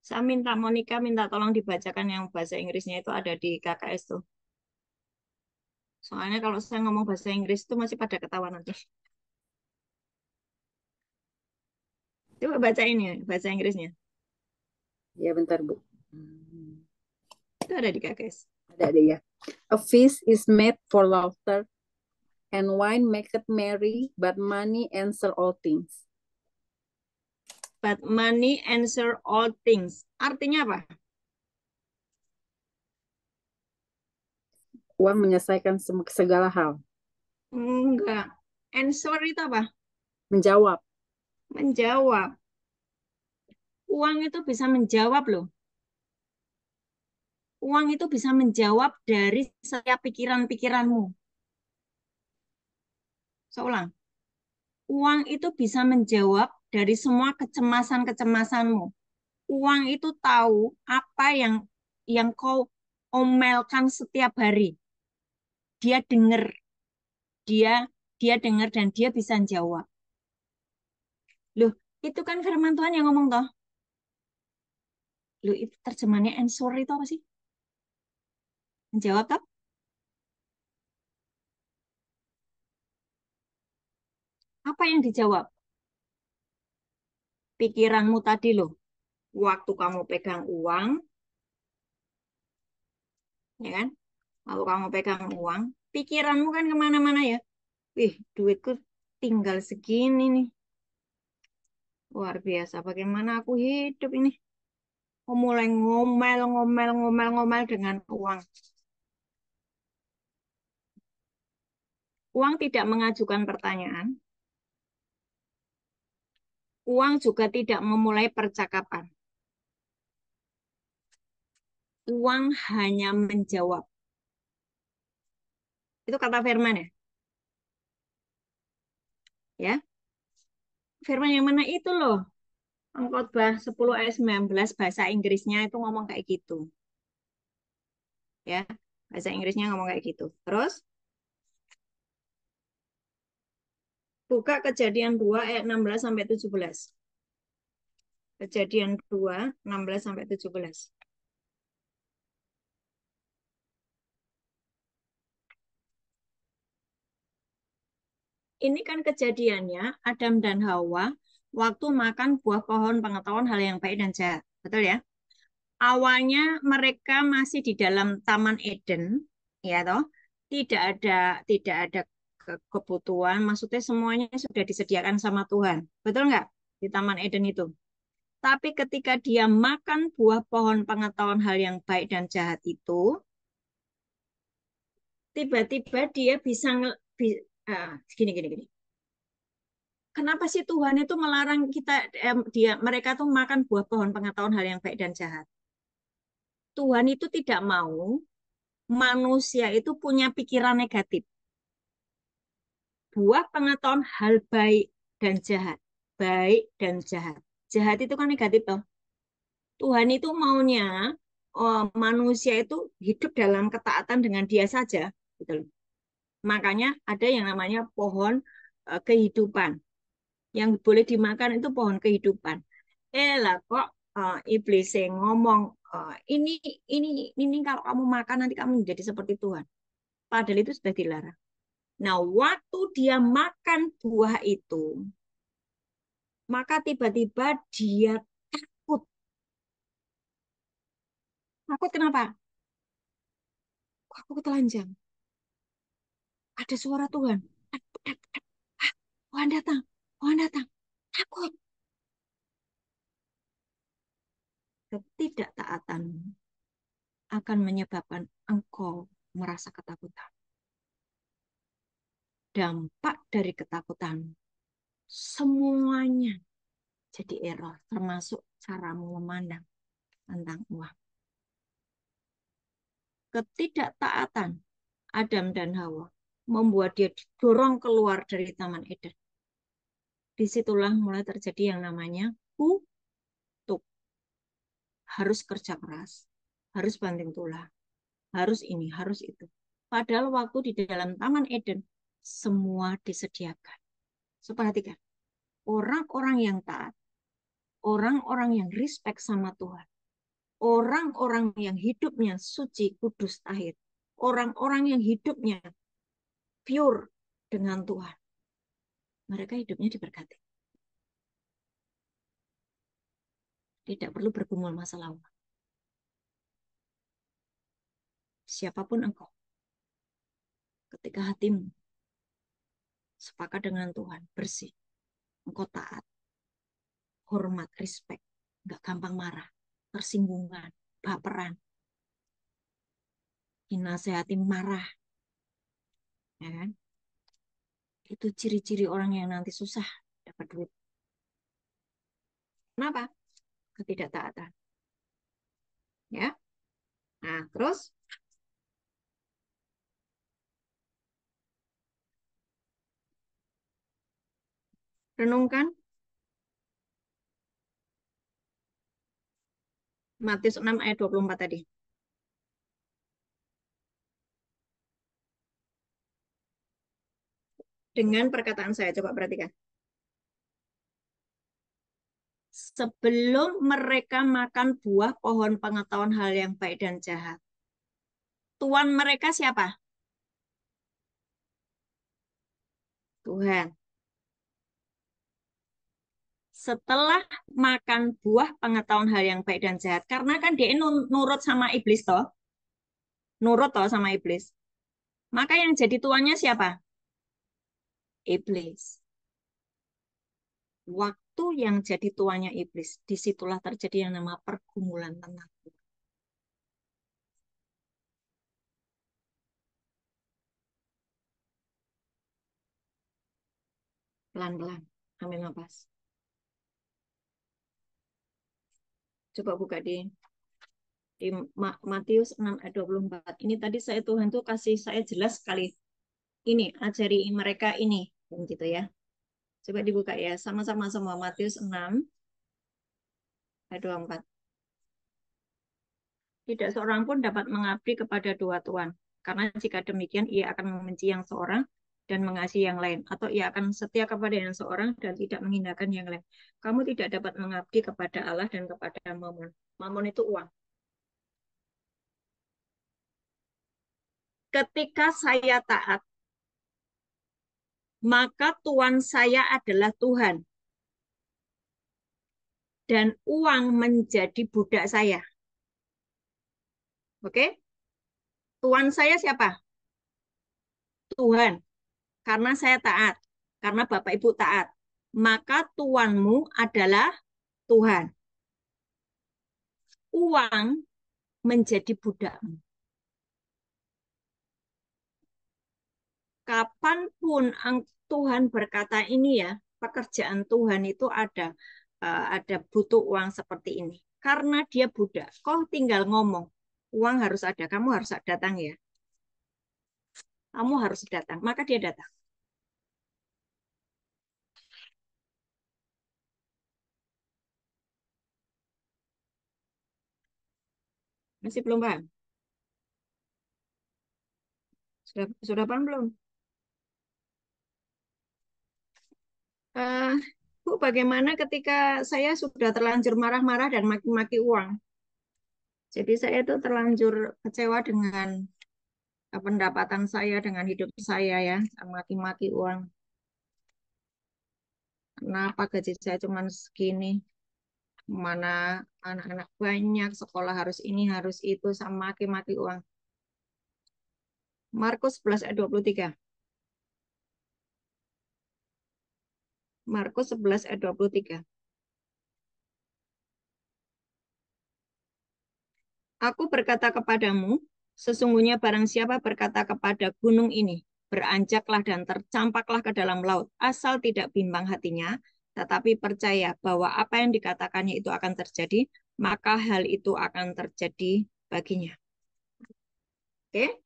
Saya minta Monica minta tolong dibacakan yang bahasa Inggrisnya itu ada di KKS tuh. Soalnya kalau saya ngomong bahasa Inggris itu masih pada ketawa nanti. Coba bacain ya bahasa Inggrisnya. Ya bentar Bu. Itu ada di KKS. Ada ya. A feast is made for laughter, and wine maketh merry, but money answer all things. But money answer all things. Artinya apa? Uang menyelesaikan segala hal. Enggak. Answer itu apa? Menjawab. Menjawab. Uang itu bisa menjawab loh. Uang itu bisa menjawab dari setiap pikiran-pikiranmu. Saya ulang. Uang itu bisa menjawab dari semua kecemasan-kecemasanmu. Uang itu tahu apa yang kau omelkan setiap hari. Dia dengar, dia dia dengar dan dia bisa jawab. Loh, itu kan firman Tuhan yang ngomong toh. Loh, itu terjemahannya answer itu apa sih? Menjawab toh? Apa yang dijawab? pikiranmu tadi loh. Waktu kamu pegang uang, ya kan? Kalau kamu pegang uang, pikiranmu kan kemana-mana ya. Wih, duitku tinggal segini nih. Luar biasa, bagaimana aku hidup ini. Aku mulai ngomel, ngomel, ngomel, ngomel dengan uang. Uang tidak mengajukan pertanyaan. Uang juga tidak memulai percakapan. Uang hanya menjawab. Itu kata firman ya. Ya, firman yang mana itu loh. Khotbah 10 ayat 19 bahasa Inggrisnya itu ngomong kayak gitu. Ya, bahasa Inggrisnya ngomong kayak gitu. Terus buka Kejadian 2 ayat 16 sampai 17. Kejadian 2 16 sampai 17. Ini kan kejadiannya Adam dan Hawa waktu makan buah pohon pengetahuan hal yang baik dan jahat. Betul ya? Awalnya mereka masih di dalam Taman Eden, ya toh. Tidak ada kebutuhan, maksudnya semuanya sudah disediakan sama Tuhan. Betul nggak? Di Taman Eden itu. Tapi ketika dia makan buah pohon pengetahuan hal yang baik dan jahat itu, tiba-tiba dia bisa gini gini gini. Kenapa sih Tuhan itu melarang kita mereka tuh makan buah pohon pengetahuan hal yang baik dan jahat? Tuhan itu tidak mau manusia itu punya pikiran negatif. Buah pengetahuan hal baik dan jahat. Baik dan jahat. Jahat itu kan negatif toh. Tuhan itu maunya manusia itu hidup dalam ketaatan dengan dia saja. Gitu loh. Makanya ada yang namanya pohon kehidupan. Yang boleh dimakan itu pohon kehidupan. Lah kok iblis yang ngomong ini ini kalau kamu makan nanti kamu menjadi seperti Tuhan. Padahal itu sudah dilarang. Nah, waktu dia makan buah itu, maka tiba-tiba dia takut. Takut kenapa? Aku telanjang. Ada suara Tuhan. Ah, Tuhan datang. Tuhan datang. Takut. Ketidaktaatan akan menyebabkan engkau merasa ketakutan. Dampak dari ketakutan semuanya jadi error, termasuk caramu memandang tentang uang. Ketidaktaatan Adam dan Hawa membuat dia didorong keluar dari Taman Eden. Disitulah mulai terjadi yang namanya kutuk. Harus kerja keras, harus banting tulang, harus ini, harus itu. Padahal waktu di dalam Taman Eden, semua disediakan. So, perhatikan, orang-orang yang taat, orang-orang yang respect sama Tuhan, orang-orang yang hidupnya suci, kudus, tahir, orang-orang yang hidupnya pure dengan Tuhan, mereka hidupnya diberkati. Tidak perlu bergumul masalah uang. Siapapun engkau, ketika hatimu sepakat dengan Tuhan, bersih, engkau taat, hormat, respect, nggak gampang marah, tersinggungan, baperan, dinasehati marah, ya kan? Itu ciri-ciri orang yang nanti susah dapat duit. Kenapa? Ketidaktaatan. Ya. Nah, terus renungkan Matius 6 ayat 24 tadi. Dengan perkataan saya, coba perhatikan. Sebelum mereka makan buah pohon pengetahuan hal yang baik dan jahat, Tuan mereka siapa? Tuhan. setelah makan buah pengetahuan hal yang baik dan jahat. Karena kan dia nurut sama iblis toh. Nurut toh sama iblis. Maka yang jadi tuannya siapa? Iblis. Waktu yang jadi tuannya iblis, disitulah terjadi yang nama pergumulan tentang Tuhan. Pelan-pelan, ambil nafas. Coba buka di Matius 6 ayat 24. Ini tadi Tuhan tuh kasih saya jelas sekali. Ini, ajari mereka ini. Gitu ya. Coba dibuka ya, sama-sama semua. Matius 6 ayat 24. Tidak seorang pun dapat mengabdi kepada dua tuan. Karena jika demikian, ia akan membenci yang seorang dan mengasihi yang lain. Atau ia akan setia kepada yang seorang dan tidak menghinakan yang lain. Kamu tidak dapat mengabdi kepada Allah dan kepada Mammon. Mammon itu uang. Ketika saya taat, maka Tuhan saya adalah Tuhan. Dan uang menjadi budak saya. Oke? Tuhan saya siapa? Tuhan. Karena saya taat. Karena Bapak Ibu taat. Maka tuanmu adalah Tuhan. Uang menjadi budakmu. Kapanpun Tuhan berkata ini ya, pekerjaan Tuhan itu ada butuh uang seperti ini. Karena dia budak, kau tinggal ngomong, uang harus ada, kamu harus datang ya. Kamu harus datang, maka dia datang. Masih belum paham? Sudah paham belum? Bu, bagaimana ketika saya sudah terlanjur marah-marah dan maki-maki uang? Jadi saya itu terlanjur kecewa dengan pendapatan saya, dengan hidup saya ya, maki-maki uang. Kenapa gaji saya cuma segini? Mana anak-anak banyak, sekolah harus ini, harus itu, sama maki-maki uang. Markus 11 ayat 23. Markus 11 ayat 23. Aku berkata kepadamu, sesungguhnya barang siapa berkata kepada gunung ini, beranjaklah dan tercampaklah ke dalam laut, asal tidak bimbang hatinya, tetapi percaya bahwa apa yang dikatakannya itu akan terjadi, maka hal itu akan terjadi baginya. Oke?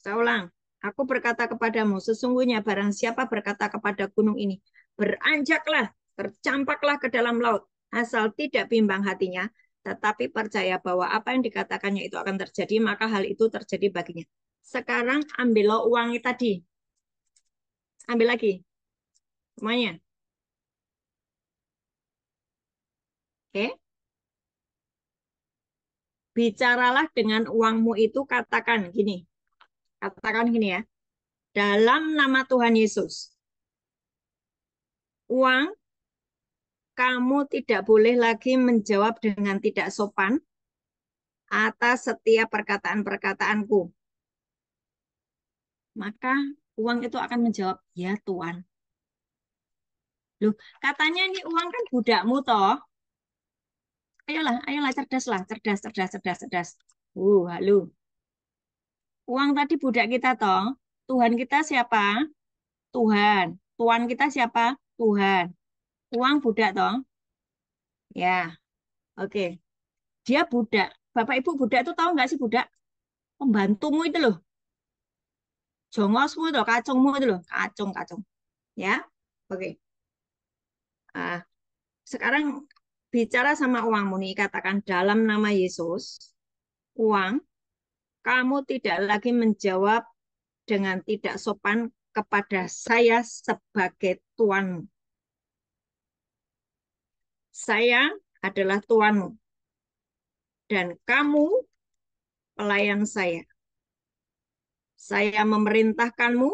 Saya ulang. Aku berkata kepadamu, sesungguhnya barang siapa berkata kepada gunung ini, beranjaklah, tercampaklah ke dalam laut, asal tidak bimbang hatinya, tetapi percaya bahwa apa yang dikatakannya itu akan terjadi, maka hal itu terjadi baginya. Sekarang ambillah uangnya tadi. Ambil lagi. Semuanya. Oke. Bicaralah dengan uangmu itu, katakan gini. Katakan gini ya. Dalam nama Tuhan Yesus. Uang, kamu tidak boleh lagi menjawab dengan tidak sopan atas setiap perkataan-perkataanku. Maka uang itu akan menjawab, ya Tuhan. Loh, katanya ini uang kan budakmu toh. Ayolah, cerdaslah, cerdas. Halo. Uang tadi budak kita toh. Tuhan kita siapa? Tuhan. Tuan kita siapa? Tuhan. Uang budak toh. Ya, oke. Dia budak. Bapak Ibu budak itu tahu nggak sih budak? Pembantumu itu loh. Jongosmu itu loh, kacungmu itu loh. Kacung. Ya, oke. Ah, sekarang bicara sama uangmu nih, katakan dalam nama Yesus, uang, kamu tidak lagi menjawab dengan tidak sopan kepada saya sebagai tuanmu. Saya adalah tuanmu. Dan kamu pelayan saya. Saya memerintahkanmu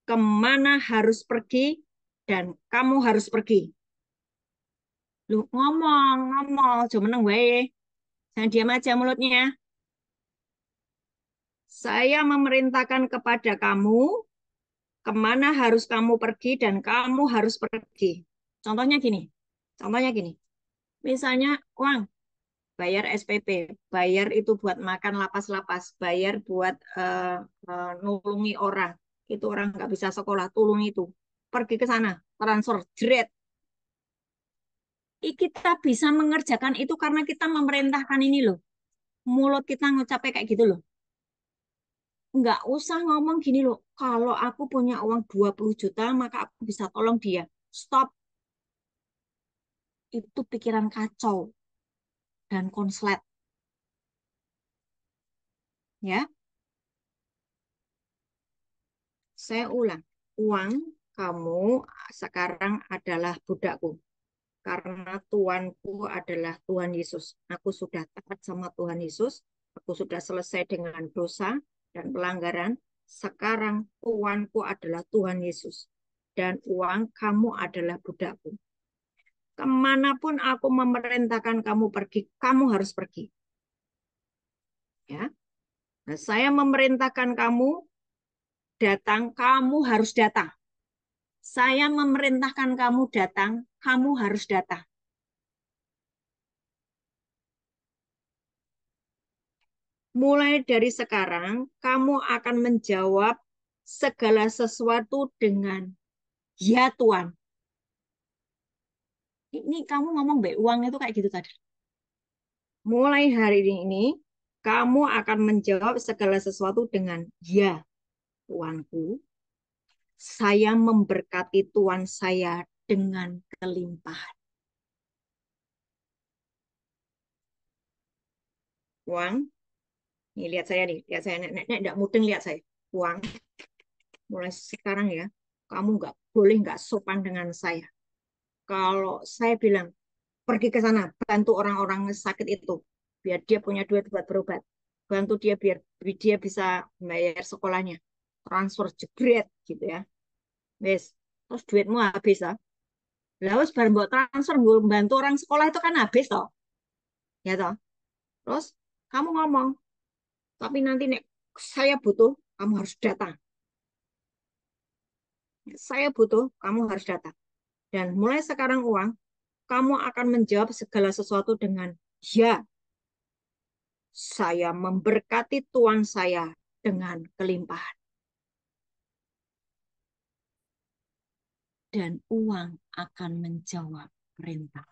kemana harus pergi dan kamu harus pergi. Lu ngomong, ngomong, cuma meneng wae. Jangan diam aja mulutnya. Saya memerintahkan kepada kamu kemana harus kamu pergi dan kamu harus pergi. Contohnya gini, contohnya gini. Misalnya uang, bayar SPP, bayar itu buat makan lapas-lapas, bayar buat nulungi orang. Itu orang nggak bisa sekolah, tolong itu. Pergi ke sana, transfer, jret. Kita bisa mengerjakan itu karena kita memerintahkan ini loh. Mulut kita ngucapnya kayak gitu loh. Nggak usah ngomong gini loh. Kalau aku punya uang 20 juta, maka aku bisa tolong dia. Stop. Itu pikiran kacau dan konslet. Ya, saya ulang. Uang kamu sekarang adalah budakku. Karena Tuanku adalah Tuhan Yesus. Aku sudah taat sama Tuhan Yesus. Aku sudah selesai dengan dosa dan pelanggaran. Sekarang Tuanku adalah Tuhan Yesus. Dan uang kamu adalah budakku. Kemanapun aku memerintahkan kamu pergi, kamu harus pergi. Ya, nah, saya memerintahkan kamu datang, kamu harus datang. Saya memerintahkan kamu datang, kamu harus datang. Mulai dari sekarang, kamu akan menjawab segala sesuatu dengan ya Tuhan. Ini kamu ngomong be uang itu kayak gitu tadi. Mulai hari ini, kamu akan menjawab segala sesuatu dengan ya Tuanku. Saya memberkati Tuhan saya dengan kelimpahan. Uang, nih lihat saya nih, lihat saya, nek enggak mudeng lihat saya. Uang, mulai sekarang ya, kamu nggak boleh nggak sopan dengan saya. Kalau saya bilang pergi ke sana, bantu orang-orang sakit itu, biar dia punya duit buat berobat, bantu dia biar dia bisa bayar sekolahnya, transfer jebret gitu ya, wes, terus duitmu habis lah, lalu bareng buat transfer bantu orang sekolah itu kan habis toh, ya toh, terus kamu ngomong, tapi nanti nek saya butuh, kamu harus datang, saya butuh, kamu harus datang, dan mulai sekarang uang, kamu akan menjawab segala sesuatu dengan ya. Saya memberkati Tuhan saya dengan kelimpahan. Dan uang akan menjawab perintah.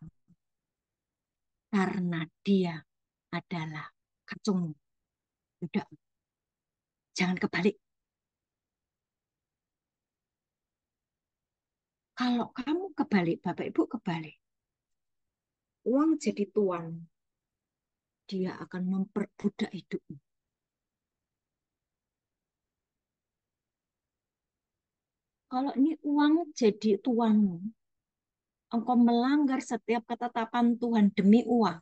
Karena dia adalah kacungmu. Udah, jangan kebalik. Kalau kamu kebalik, Bapak Ibu kebalik. Uang jadi tuan. Dia akan memperbudak hidupmu. Kalau ini uang jadi tuanmu, engkau melanggar setiap ketetapan Tuhan demi uang.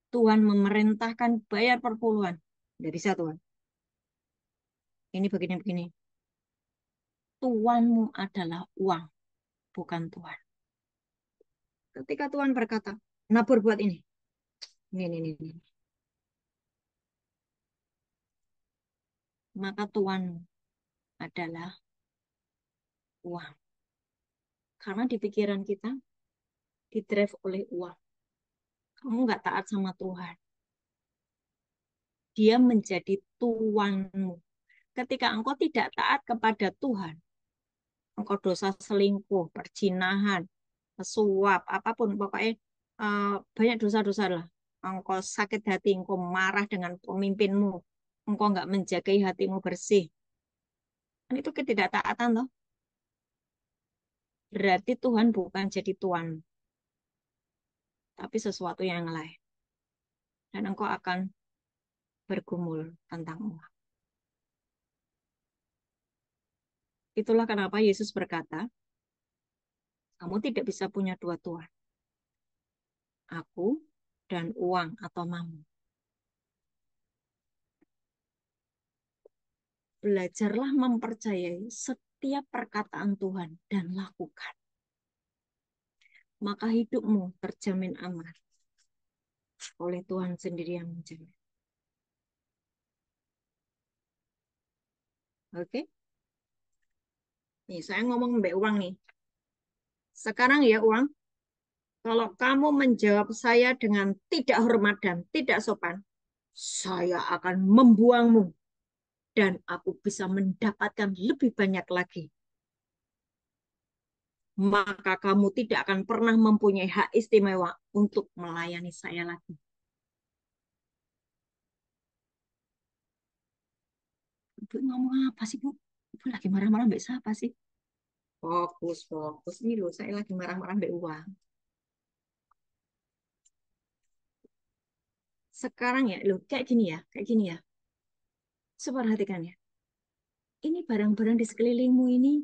Tuhan memerintahkan bayar perpuluhan. Tidak bisa Tuhan. Ini begini-begini. Tuanmu adalah uang, bukan Tuhan. Ketika Tuhan berkata, nabur buat ini. Ini. Maka Tuanmu adalah uang. Karena di pikiran kita, didrive oleh uang. Kamu nggak taat sama Tuhan. Dia menjadi tuanmu. Ketika engkau tidak taat kepada Tuhan, engkau dosa selingkuh, perzinahan, suap, apapun, pokoknya banyak dosa-dosa lah. Engkau sakit hati, engkau marah dengan pemimpinmu, engkau nggak menjagai hatimu bersih. Kan itu ketidaktaatan loh. Berarti Tuhan bukan jadi Tuhan, tapi sesuatu yang lain. Dan engkau akan bergumul tentang uang. Itulah kenapa Yesus berkata, kamu tidak bisa punya dua Tuhan. Aku dan uang atau mamon. Belajarlah mempercayai setiap perkataan Tuhan dan lakukan. maka hidupmu terjamin aman oleh Tuhan sendiri yang menjamin. Oke? Nih, saya ngomong mbak uang nih. Sekarang ya uang, kalau kamu menjawab saya dengan tidak hormat dan tidak sopan, saya akan membuangmu dan aku bisa mendapatkan lebih banyak lagi. Maka kamu tidak akan pernah mempunyai hak istimewa untuk melayani saya lagi. Ibu ngomong apa sih, Bu? Ibu lagi marah-marah mbak siapa sih? Fokus, fokus. Ini loh, saya lagi marah-marah mbak uang. Sekarang ya, loh, kayak gini ya, kayak gini ya. Coba perhatikan ya. Ini barang-barang di sekelilingmu ini,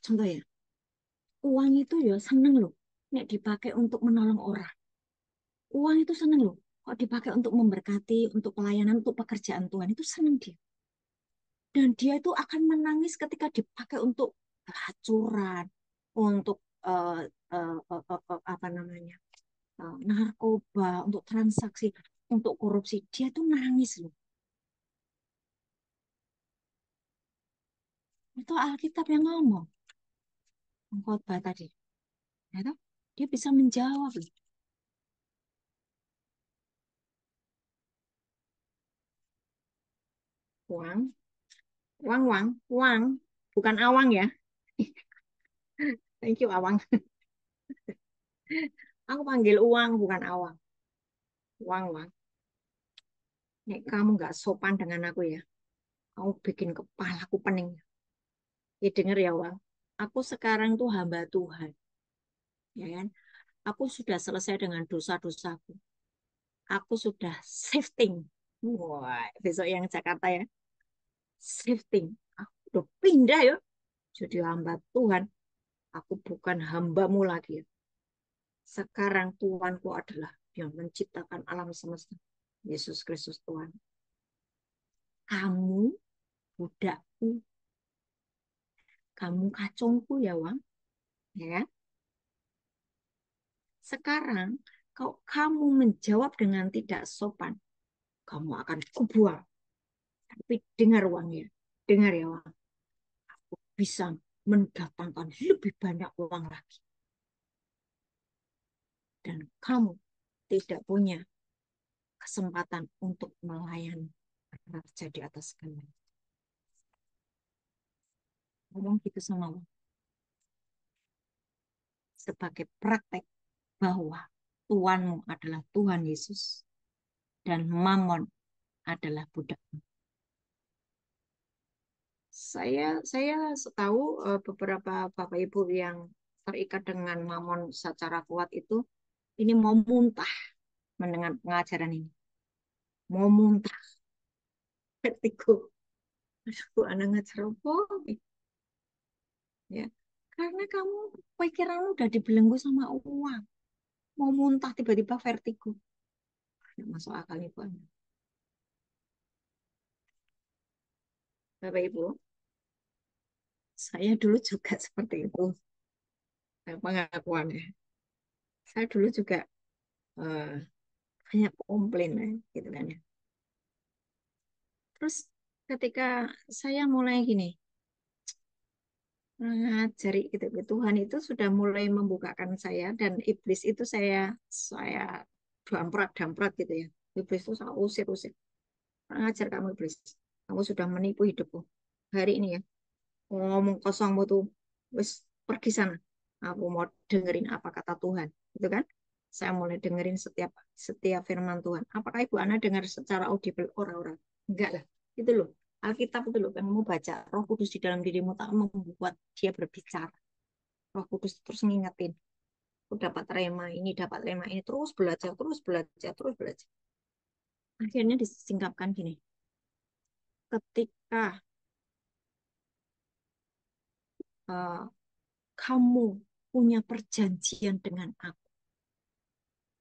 contoh ya, uang itu ya seneng loh. Nek dipakai untuk menolong orang. Uang itu seneng loh. Kok dipakai untuk memberkati, untuk pelayanan, untuk pekerjaan Tuhan, itu seneng dia. Dan dia itu akan menangis ketika dipakai untuk hacuran, untuk apa namanya, narkoba, untuk transaksi, untuk korupsi. Dia tuh nangis loh. Itu Alkitab yang ngomong, khotbah tadi. Ya toh? Dia bisa menjawab loh. Uang, uang, uang, uang, bukan awang ya. Thank you, awang. Aku panggil uang, bukan awang. Uang, uang. Nek kamu nggak sopan dengan aku ya, kamu bikin kepalaku pening. Ya denger ya, uang. Aku sekarang tuh hamba Tuhan, ya kan? Aku sudah selesai dengan dosa-dosaku. Aku sudah shifting. Wah, besok yang Jakarta ya. Shifting. Aku udah pindah ya. Jadi hamba Tuhan. Aku bukan hambamu lagi ya. Sekarang Tuhanku adalah yang menciptakan alam semesta. Yesus Kristus Tuhan. Kamu budakku, kamu kacungku ya Wang. Ya kan? Sekarang kalau kamu menjawab dengan tidak sopan, kamu akan kubuang. Tapi dengar Wang ya. Dengar ya Wang. Aku bisa mendatangkan lebih banyak uang lagi. Dan kamu tidak punya kesempatan untuk melayani raja di atas segala. Ngomong gitu sama Wang. Sebagai praktek bahwa Tuhanmu adalah Tuhan Yesus dan Mamon adalah budakmu. Saya tahu beberapa Bapak Ibu yang terikat dengan Mamon secara kuat itu ini mau muntah mendengar pengajaran ini. Mau muntah, vertigo. Aduh, anak ngajar apa? Ya. Karena kamu pikiranmu udah dibelenggu sama uang. Mau muntah tiba-tiba vertigo. Nggak masuk akal nih, Bu. Bapak Ibu, saya dulu juga seperti itu. Pengakuannya. Saya dulu juga eh, banyak komplain ya, gitu kan ya. Terus ketika saya mulai gini, ngajari gitu, Tuhan itu sudah mulai membukakan saya dan iblis itu saya damprat gitu ya. Iblis itu saya usir-usir. Ngajar kamu iblis. Kamu sudah menipu hidupku. Hari ini ya, ngomong kosongmu tuh, wis pergi sana. Aku mau dengerin apa kata Tuhan, gitu kan? Saya mulai dengerin setiap setiap firman Tuhan. Apakah Ibu Ana dengar secara audible orang-orang? Enggak lah. Itu loh. Alkitab itu loh, yang mau baca. Roh Kudus di dalam dirimu tak membuat dia berbicara. Roh Kudus terus ngingetin. Aku dapat rema ini, terus belajar, terus belajar, terus belajar. Akhirnya disingkapkan gini. Ketika uh, kamu punya perjanjian dengan aku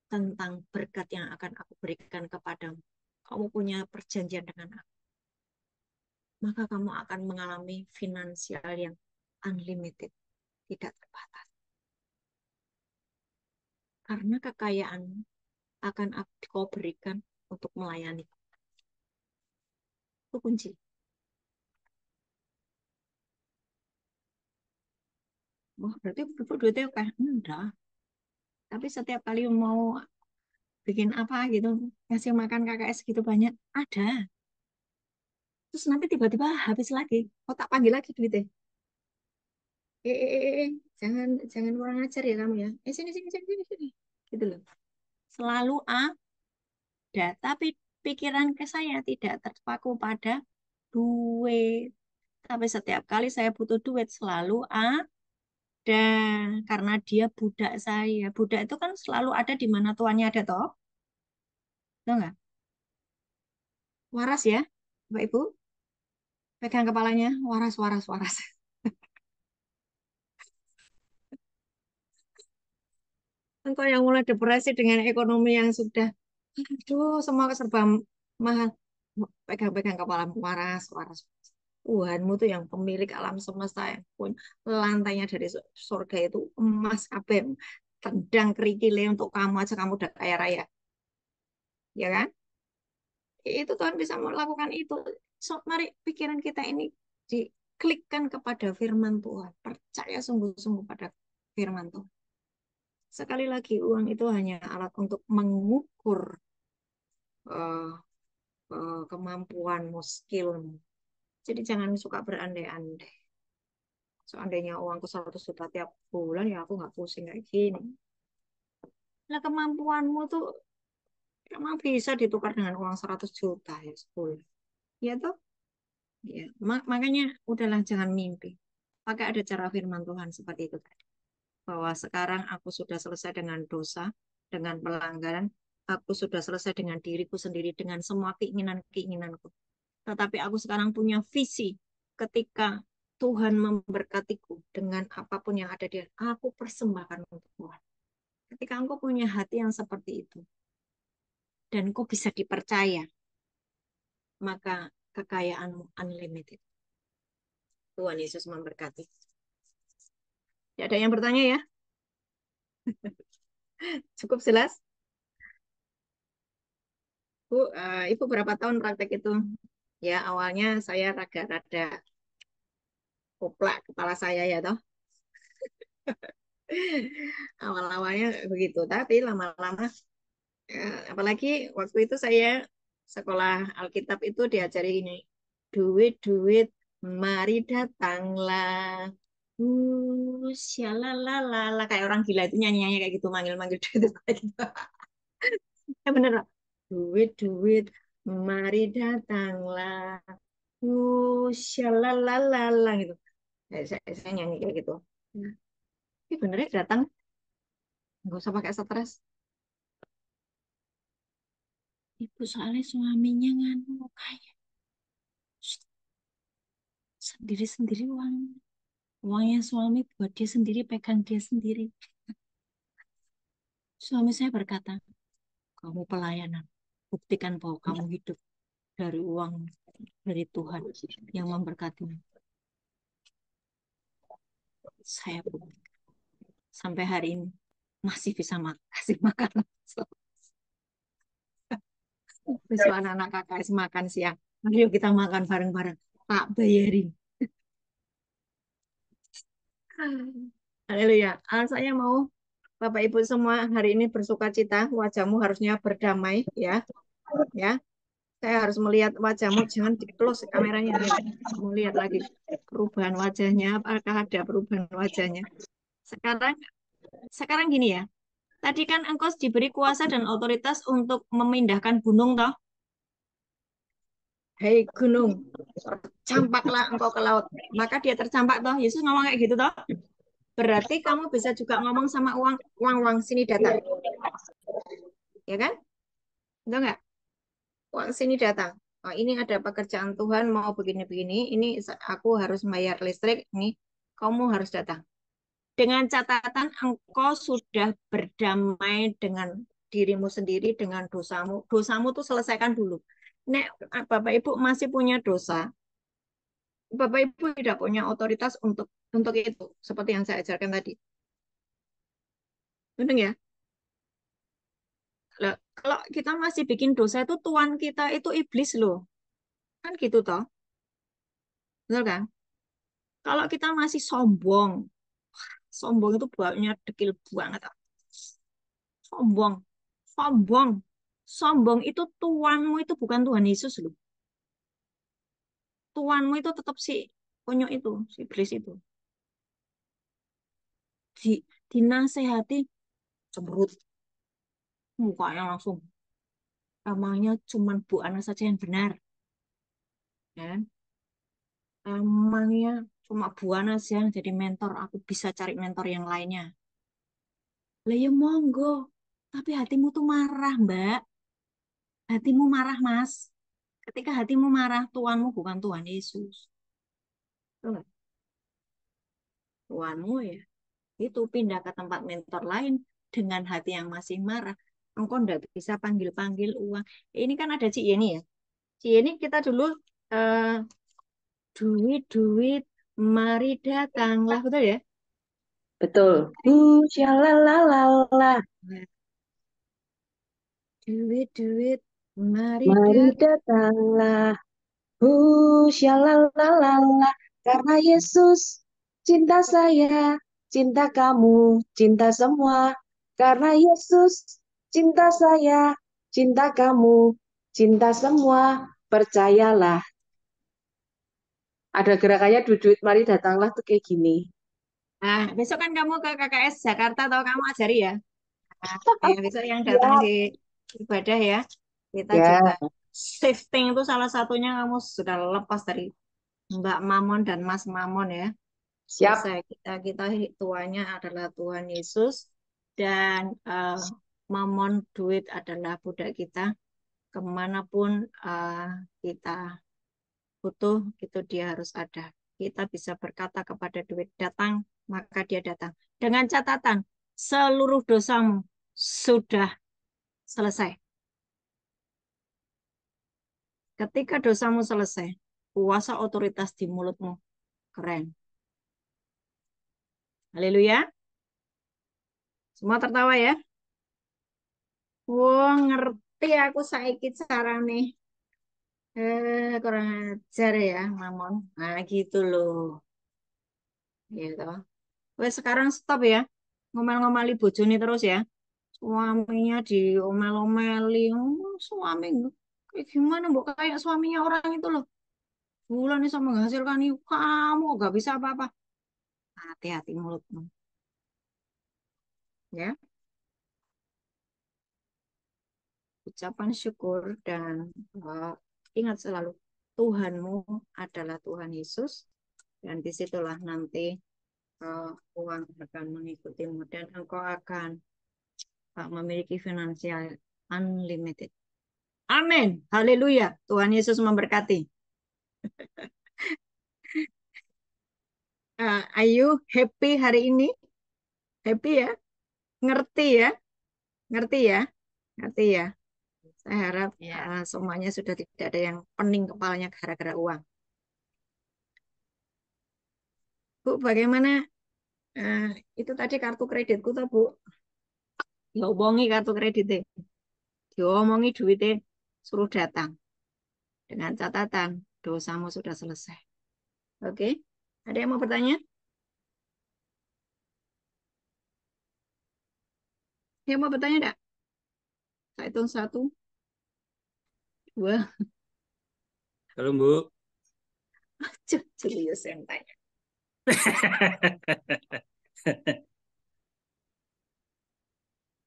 tentang berkat yang akan aku berikan kepadamu. Kamu punya perjanjian dengan aku. Maka kamu akan mengalami finansial yang unlimited, tidak terbatas. karena kekayaan akan kau berikan untuk melayani. Itu kunci. Wah, berarti Ibu duitnya kayak enggak. Tapi setiap kali mau bikin apa gitu, ngasih makan KKS gitu banyak, ada. Terus nanti tiba-tiba habis lagi. Kau tak panggil lagi duitnya. Jangan jangan kurang ajar ya kamu ya. Sini sini sini sini sini. Gitu loh. Selalu ada, tapi pikiran ke saya tidak terpaku pada duit. Tapi setiap kali saya butuh duit selalu ada karena dia budak saya. Budak itu kan selalu ada di mana tuannya ada toh. Tahu nggak? Waras ya, Bapak Ibu. Pegang kepalanya, waras, waras, waras. Engkau yang mulai depresi dengan ekonomi yang sudah, aduh, semua serba mahal. Pegang-pegang kepalamu, waras, waras. Tuhanmu tuh yang pemilik alam semesta yang pun lantainya dari surga itu emas kabeh. Tendang kerikile untuk kamu aja kamu udah kaya raya. Ya kan? Itu Tuhan bisa melakukan itu. So, mari pikiran kita ini diklikkan kepada firman Tuhan. Percaya sungguh-sungguh pada firman Tuhan. Sekali lagi, uang itu hanya alat untuk mengukur eh, kemampuanmu, skillmu. Jadi jangan suka berandai-andai. Seandainya uangku 100 juta tiap bulan, ya aku nggak pusing kayak gini. Nah, kemampuanmu tuh emang bisa ditukar dengan uang 100 juta ya sebulan. Ya toh? Ya. Makanya udahlah jangan mimpi. Pakai ada cara firman Tuhan seperti itu tadi. Bahwa sekarang aku sudah selesai dengan dosa, dengan pelanggaran, aku sudah selesai dengan diriku sendiri, dengan semua keinginan-keinginanku. Tetapi aku sekarang punya visi ketika Tuhan memberkatiku dengan apapun yang ada di aku persembahkan untuk Tuhan. Ketika engkau punya hati yang seperti itu, dan engkau bisa dipercaya, maka kekayaanmu unlimited. Tuhan Yesus memberkati. Ya, ada yang bertanya ya? Cukup jelas? Bu, Ibu berapa tahun praktek itu? Ya, awalnya saya rada-rada koplak kepala saya ya toh. Awal-awalnya begitu, tapi lama-lama apalagi waktu itu saya sekolah Alkitab itu diajari ini, duit-duit mari datanglah. Syalalalala kayak orang gila itu nyanyi-nyanyi kayak gitu, manggil-manggil duit itu kayak gitu. Ya bener loh. Duit-duit mari datanglah. Syalalalala gitu. Saya nyanyi kayak gitu. Ini benernya datang, nggak usah pakai stres. Ibu soalnya suaminya nganu kayak sendiri-sendiri uang. Uangnya suami buat dia sendiri, pegang dia sendiri. Suami saya berkata, kamu pelayanan. Buktikan bahwa kamu hidup dari uang dari Tuhan yang memberkatimu. Saya bukti. Sampai hari ini masih bisa kasih makan. Besok anak-anak KKS makan siang. Ayo kita makan bareng-bareng. Tak bayarin. Haleluya. Saya mau Bapak Ibu semua hari ini bersuka cita. Wajahmu harusnya berdamai ya. Ya. Saya harus melihat wajahmu. Jangan di-close kameranya. Mau lihat lagi perubahan wajahnya. Apakah ada perubahan wajahnya? Sekarang sekarang gini ya. Tadi kan engkau diberi kuasa dan otoritas untuk memindahkan gunung toh. Hei gunung, tercampaklah engkau ke laut. Maka dia tercampak toh. Yesus ngomong kayak gitu toh. Berarti kamu bisa juga ngomong sama uang, uang sini datang. Ya kan? Enggak enggak? Uang sini datang. Oh, ini ada pekerjaan Tuhan mau begini-begini. Ini aku harus bayar listrik. Nih, kamu harus datang. Dengan catatan engkau sudah berdamai dengan dirimu sendiri, dengan dosamu. Dosamu tuh selesaikan dulu. Nek Bapak Ibu masih punya dosa, Bapak Ibu tidak punya otoritas untuk itu, seperti yang saya ajarkan tadi. Benar ya? Lah, kalau kita masih bikin dosa itu Tuhan kita itu iblis loh. Kan gitu toh. Betul kan? Kalau kita masih sombong, sombong itu baunya dekil banget. Sombong, sombong, sombong itu Tuhanmu itu bukan Tuhan Yesus loh. Tuhanmu itu tetap si konyol itu, si iblis itu. Di, dinasehati cemberut mukanya langsung. Emangnya cuman Bu Ana saja yang benar, ya kan? Emangnya cuma Bu Ana saja yang jadi mentor. Aku bisa cari mentor yang lainnya. Lah ya monggo. Tapi hatimu tuh marah, Mbak. Hatimu marah, Mas. Ketika hatimu marah, Tuhanmu bukan Tuhan Yesus. Betul nggak? Tuhanmu ya itu pindah ke tempat mentor lain dengan hati yang masih marah. Engkau ndak bisa panggil-panggil uang. Ini kan ada Cik Yeni ya. Cik Yeni kita dulu eh, duit-duit mari datanglah, betul ya? Betul. Syalalala. Duit-duit mari Mari datang. datanglah. Syalalala. Karena Yesus cinta saya, cinta kamu, cinta semua. Karena Yesus cinta saya, cinta kamu, cinta semua. Percayalah. Ada gerakannya duit-duit mari datanglah tuh kayak gini. Nah, besok kan kamu ke KKS Jakarta atau kamu ajari ya? Ya, besok yang datang Siap. di ibadah ya. Kita Ya, juga shifting itu salah satunya kamu sudah lepas dari Mbak Mamon dan Mas Mamon ya. siap. Selesai kita tuanya adalah Tuhan Yesus dan Mamon duit adalah budak kita. Kemanapun kita butuh itu dia harus ada. Kita bisa berkata kepada duit datang, maka dia datang. Dengan catatan seluruh dosamu sudah selesai. Ketika dosamu selesai, kuasa otoritas di mulutmu keren. Haleluya. Semua tertawa ya? Wah, ngerti aku saiki carane. Kurang ajar ya, Mamon. Nah, gitu loh. Gitu. Wes sekarang stop ya. Ngomel-ngomeli bojone terus ya. Suaminya diomel-omeli. Suami kayak gimana, Mbok? Kayak suaminya orang itu loh. Bulan bisa menghasilkan ini. Kamu gak bisa apa-apa. Hati-hati mulutmu. Ya. Ucapan syukur dan ingat selalu Tuhanmu adalah Tuhan Yesus dan disitulah nanti uang akan mengikutimu dan engkau akan memiliki finansial unlimited. Amin. Haleluya. Tuhan Yesus memberkati. Ayu happy hari ini? Happy ya? Ngerti ya? Ngerti ya? Ngerti ya? Saya harap semuanya sudah tidak ada yang pening kepalanya gara-gara uang. Bu, bagaimana itu tadi kartu kreditku tuh, Bu? Diomongi kartu kreditnya. Diomongi duitnya suruh datang. Dengan catatan dosamu sudah selesai. Oke? Ada yang mau bertanya? Yang mau bertanya enggak? Saya hitung 1, 2. Halo, Bu. Julius yang tanya.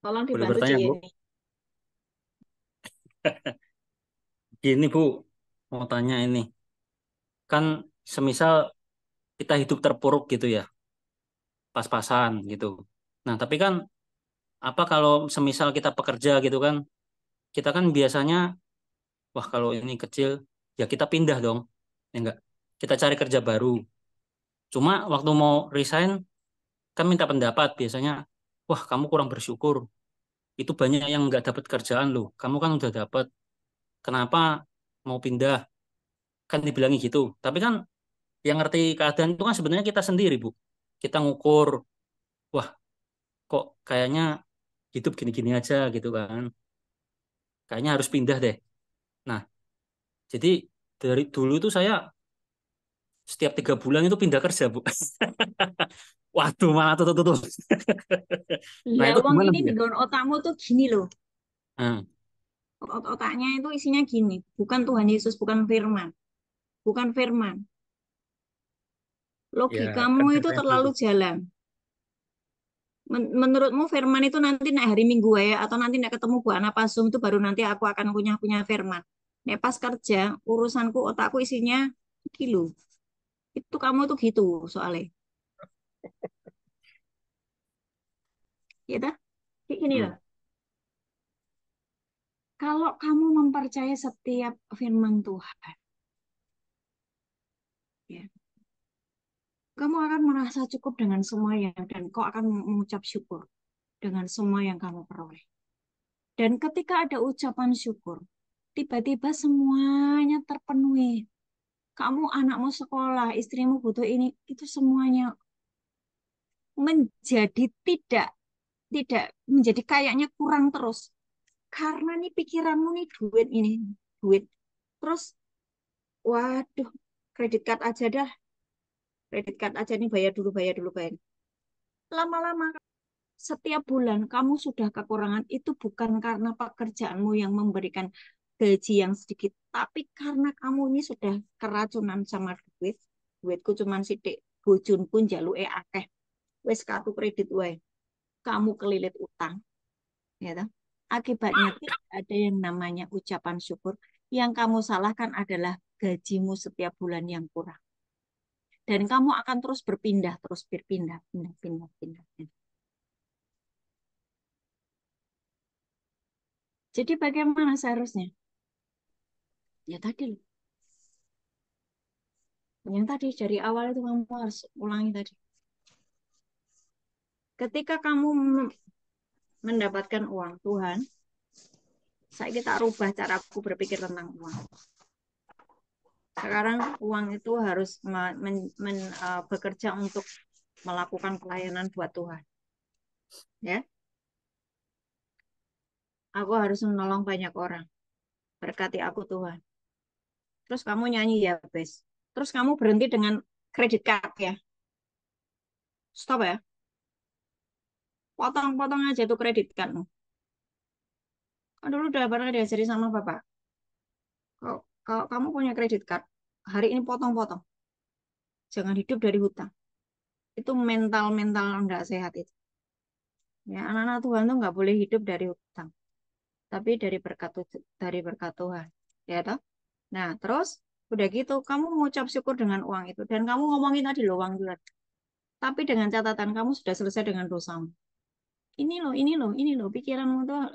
Tolong Boleh dibantu bertanya, Bu? Ciyeni. Gini, Bu. Mau tanya ini. Kan semisal kita hidup terpuruk gitu ya. Pas-pasan gitu. Nah, tapi kan apa kalau semisal kita pekerja gitu kan. Kita kan biasanya, wah kalau ini kecil, ya kita pindah dong. Ya enggak? Kita cari kerja baru. Cuma waktu mau resign, kan minta pendapat biasanya. Wah, kamu kurang bersyukur. Itu banyak yang nggak dapat kerjaan loh. Kamu kan udah dapat. Kenapa mau pindah? Kan dibilangi gitu. Tapi kan yang ngerti keadaan itu kan sebenarnya kita sendiri, Bu. Kita ngukur, wah kok kayaknya hidup gini-gini aja gitu kan. kayaknya harus pindah deh. Nah, jadi dari dulu itu saya setiap 3 bulan itu pindah kerja, Bu. Waduh, mana tuh. Nah, Lah itu wong gimana, ini Bu di ya? dalam otakmu tuh gini loh. Hmm, Otaknya itu isinya gini. Bukan Tuhan Yesus, bukan firman. Bukan firman. ya, Logikamu kan itu saya tahu terlalu itu. jalan. Menurutmu firman itu nanti nek hari Minggu ya atau nanti nek ketemu Bu Ana pas Zoom itu baru nanti aku akan punya firman. Nek pas kerja urusanku otakku isinya kilo. Itu kamu tuh gitu soalnya. Ya dah. Kayak gini loh. Hmm, Kalau kamu mempercayai setiap firman Tuhan, ya, kamu akan merasa cukup dengan semua yang dan kau akan mengucap syukur dengan semua yang kamu peroleh. Dan ketika ada ucapan syukur, tiba-tiba semuanya terpenuhi. Kamu anakmu sekolah, istrimu butuh ini, itu semuanya menjadi tidak tidak menjadi kayaknya kurang terus. Karena nih pikiranmu nih duit ini, duit. Terus, waduh, kredit card aja dah, kredit card aja nih bayar dulu, bayar dulu, bayar. Lama-lama setiap bulan kamu sudah kekurangan itu bukan karena pekerjaanmu yang memberikan gaji yang sedikit, tapi karena kamu ini sudah keracunan sama duit. Duitku cuman sidik, bojone njaluke akeh. Wis kartu kredit wae. Kamu kelilit utang, ya toh? Akibatnya tidak ada yang namanya ucapan syukur. Yang kamu salahkan adalah gajimu setiap bulan yang kurang. Dan kamu akan terus berpindah, pindah. Jadi bagaimana seharusnya? Ya tadi loh. Yang tadi dari awal itu kamu harus ulangi tadi. Ketika kamu mendapatkan uang, Tuhan, saya kita rubah cara aku berpikir tentang uang. Sekarang uang itu harus bekerja untuk melakukan pelayanan buat Tuhan. Ya, aku harus menolong banyak orang. Berkati aku Tuhan. Terus kamu nyanyi ya, Bes. Terus kamu berhenti dengan kredit card ya. Stop ya. Potong-potong aja tuh kredit cardmu. Kan dulu udah pernah diajari sama Bapak. Kalau kamu punya kredit card, hari ini potong-potong. Jangan hidup dari hutang. Itu mental-mental enggak sehat itu. Ya, anak-anak Tuhan tuh nggak boleh hidup dari hutang, tapi dari berkat Tuhan. Ya toh? Nah, terus udah gitu, kamu mengucap syukur dengan uang itu dan kamu ngomongin tadi loh uang itu. Tapi dengan catatan kamu sudah selesai dengan dosamu. Ini loh, pikiranmu tuh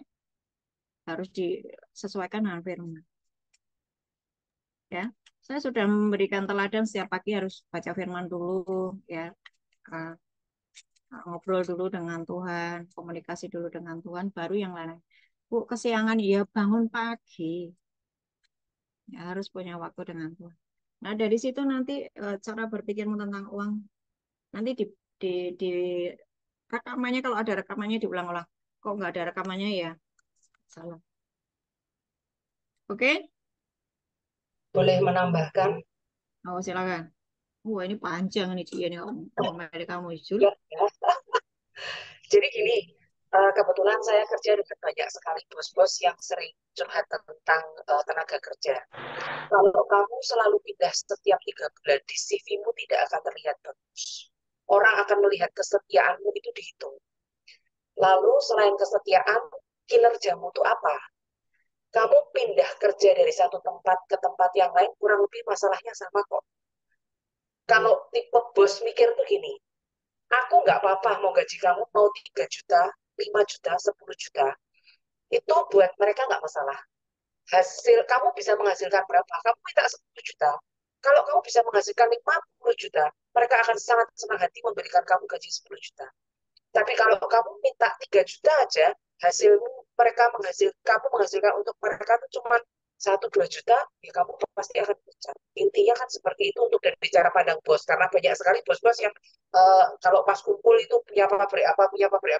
harus disesuaikan dengan firman. Ya, saya sudah memberikan teladan setiap pagi harus baca firman dulu, ya, eh, ngobrol dulu dengan Tuhan, komunikasi dulu dengan Tuhan, baru yang lain. Bu, kesiangan ya bangun pagi, ya harus punya waktu dengan Tuhan. Nah dari situ nanti cara berpikirmu tentang uang nanti di, di rekamannya kalau ada rekamannya diulang-ulang. Kok nggak ada rekamannya ya salah. Oke? Boleh menambahkan? Oh silakan. Wah ini panjang nih dia nih ngomong dari kamu Jul. Ya, ya. Jadi gini, kebetulan saya kerja dengan banyak sekali bos-bos yang sering curhat tentang tenaga kerja. Kalau kamu selalu pindah setiap 3 bulan, di CV-mu tidak akan terlihat bagus. Orang akan melihat kesetiaanmu itu dihitung. Lalu selain kesetiaan, kinerjamu itu apa? Kamu pindah kerja dari satu tempat ke tempat yang lain, kurang lebih masalahnya sama kok. Kalau tipe bos mikir tuh gini, aku nggak apa-apa mau gaji kamu mau 3 juta, 5 juta, 10 juta. Itu buat mereka nggak masalah. Hasil kamu bisa menghasilkan berapa? Kamu minta 10 juta. Kalau kamu bisa menghasilkan 50 juta, mereka akan sangat senang hati memberikan kamu gaji 10 juta. Tapi kalau kamu minta 3 juta aja, hasilmu kamu menghasilkan untuk mereka itu cuma 1-2 juta, ya kamu pasti akan pecat. Intinya kan seperti itu untuk dari cara pandang bos, karena banyak sekali bos-bos yang kalau pas kumpul itu punya pabrik apa,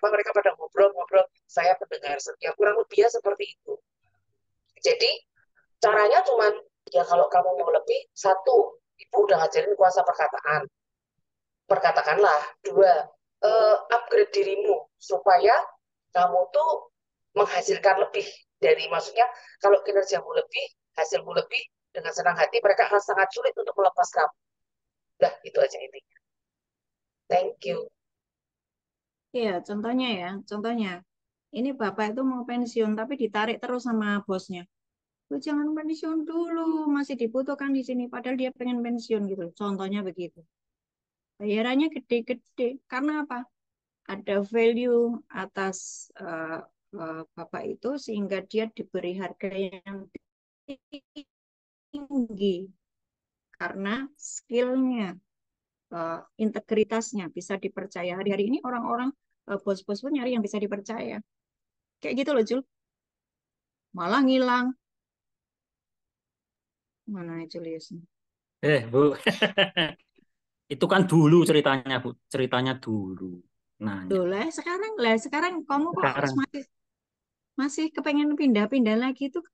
mereka pada ngobrol-ngobrol, saya pendengar setia, kurang lebih seperti itu. Jadi caranya cuman, ya kalau kamu mau lebih, satu, ibu udah ngajarin kuasa perkataan. Perkatakanlah. Dua, upgrade dirimu supaya kamu tuh menghasilkan lebih dari, maksudnya kalau kinerjamu lebih, hasilmu lebih, dengan senang hati mereka akan sangat sulit untuk melepas kamu. Udah, itu aja intinya. Thank you. Iya, contohnya. Ini bapak itu mau pensiun tapi ditarik terus sama bosnya. Lu jangan pensiun dulu, masih dibutuhkan di sini. Padahal dia pengen pensiun gitu. Contohnya begitu. Bayarannya gede-gede. Karena apa? Ada value atas bapak itu sehingga dia diberi harga yang tinggi karena skillnya, integritasnya bisa dipercaya. Hari-hari ini orang-orang bos-bos pun nyari yang bisa dipercaya. Kayak gitu loh, Jul. Malah ngilang. Mana nih Julius? Bu. Itu kan dulu ceritanya, Bu. Ceritanya dulu. Nanya. Loh sekarang kamu kok Sekarang. masih kepengen pindah-pindah lagi tuh.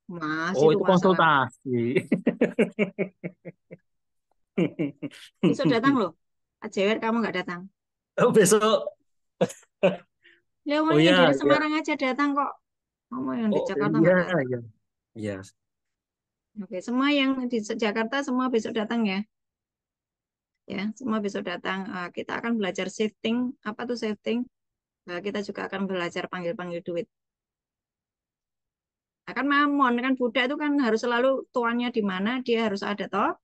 Masih Oh, tuh itu masalah. konsultasi. Besok datang loh. Ajewer kamu nggak datang. Oh, besok. Leo Oh yang iya, dari iya. Semarang aja datang kok. Kamu yang di Oh Jakarta iya, nggak datang. iya. Iya. Oke, semua yang di Jakarta semua besok datang ya. Ya, semua besok datang. Kita akan belajar shifting. Apa tuh shifting? Kita juga akan belajar panggil-panggil duit. Kan mamon kan Buddha itu kan harus selalu tuannya di mana dia harus ada toh.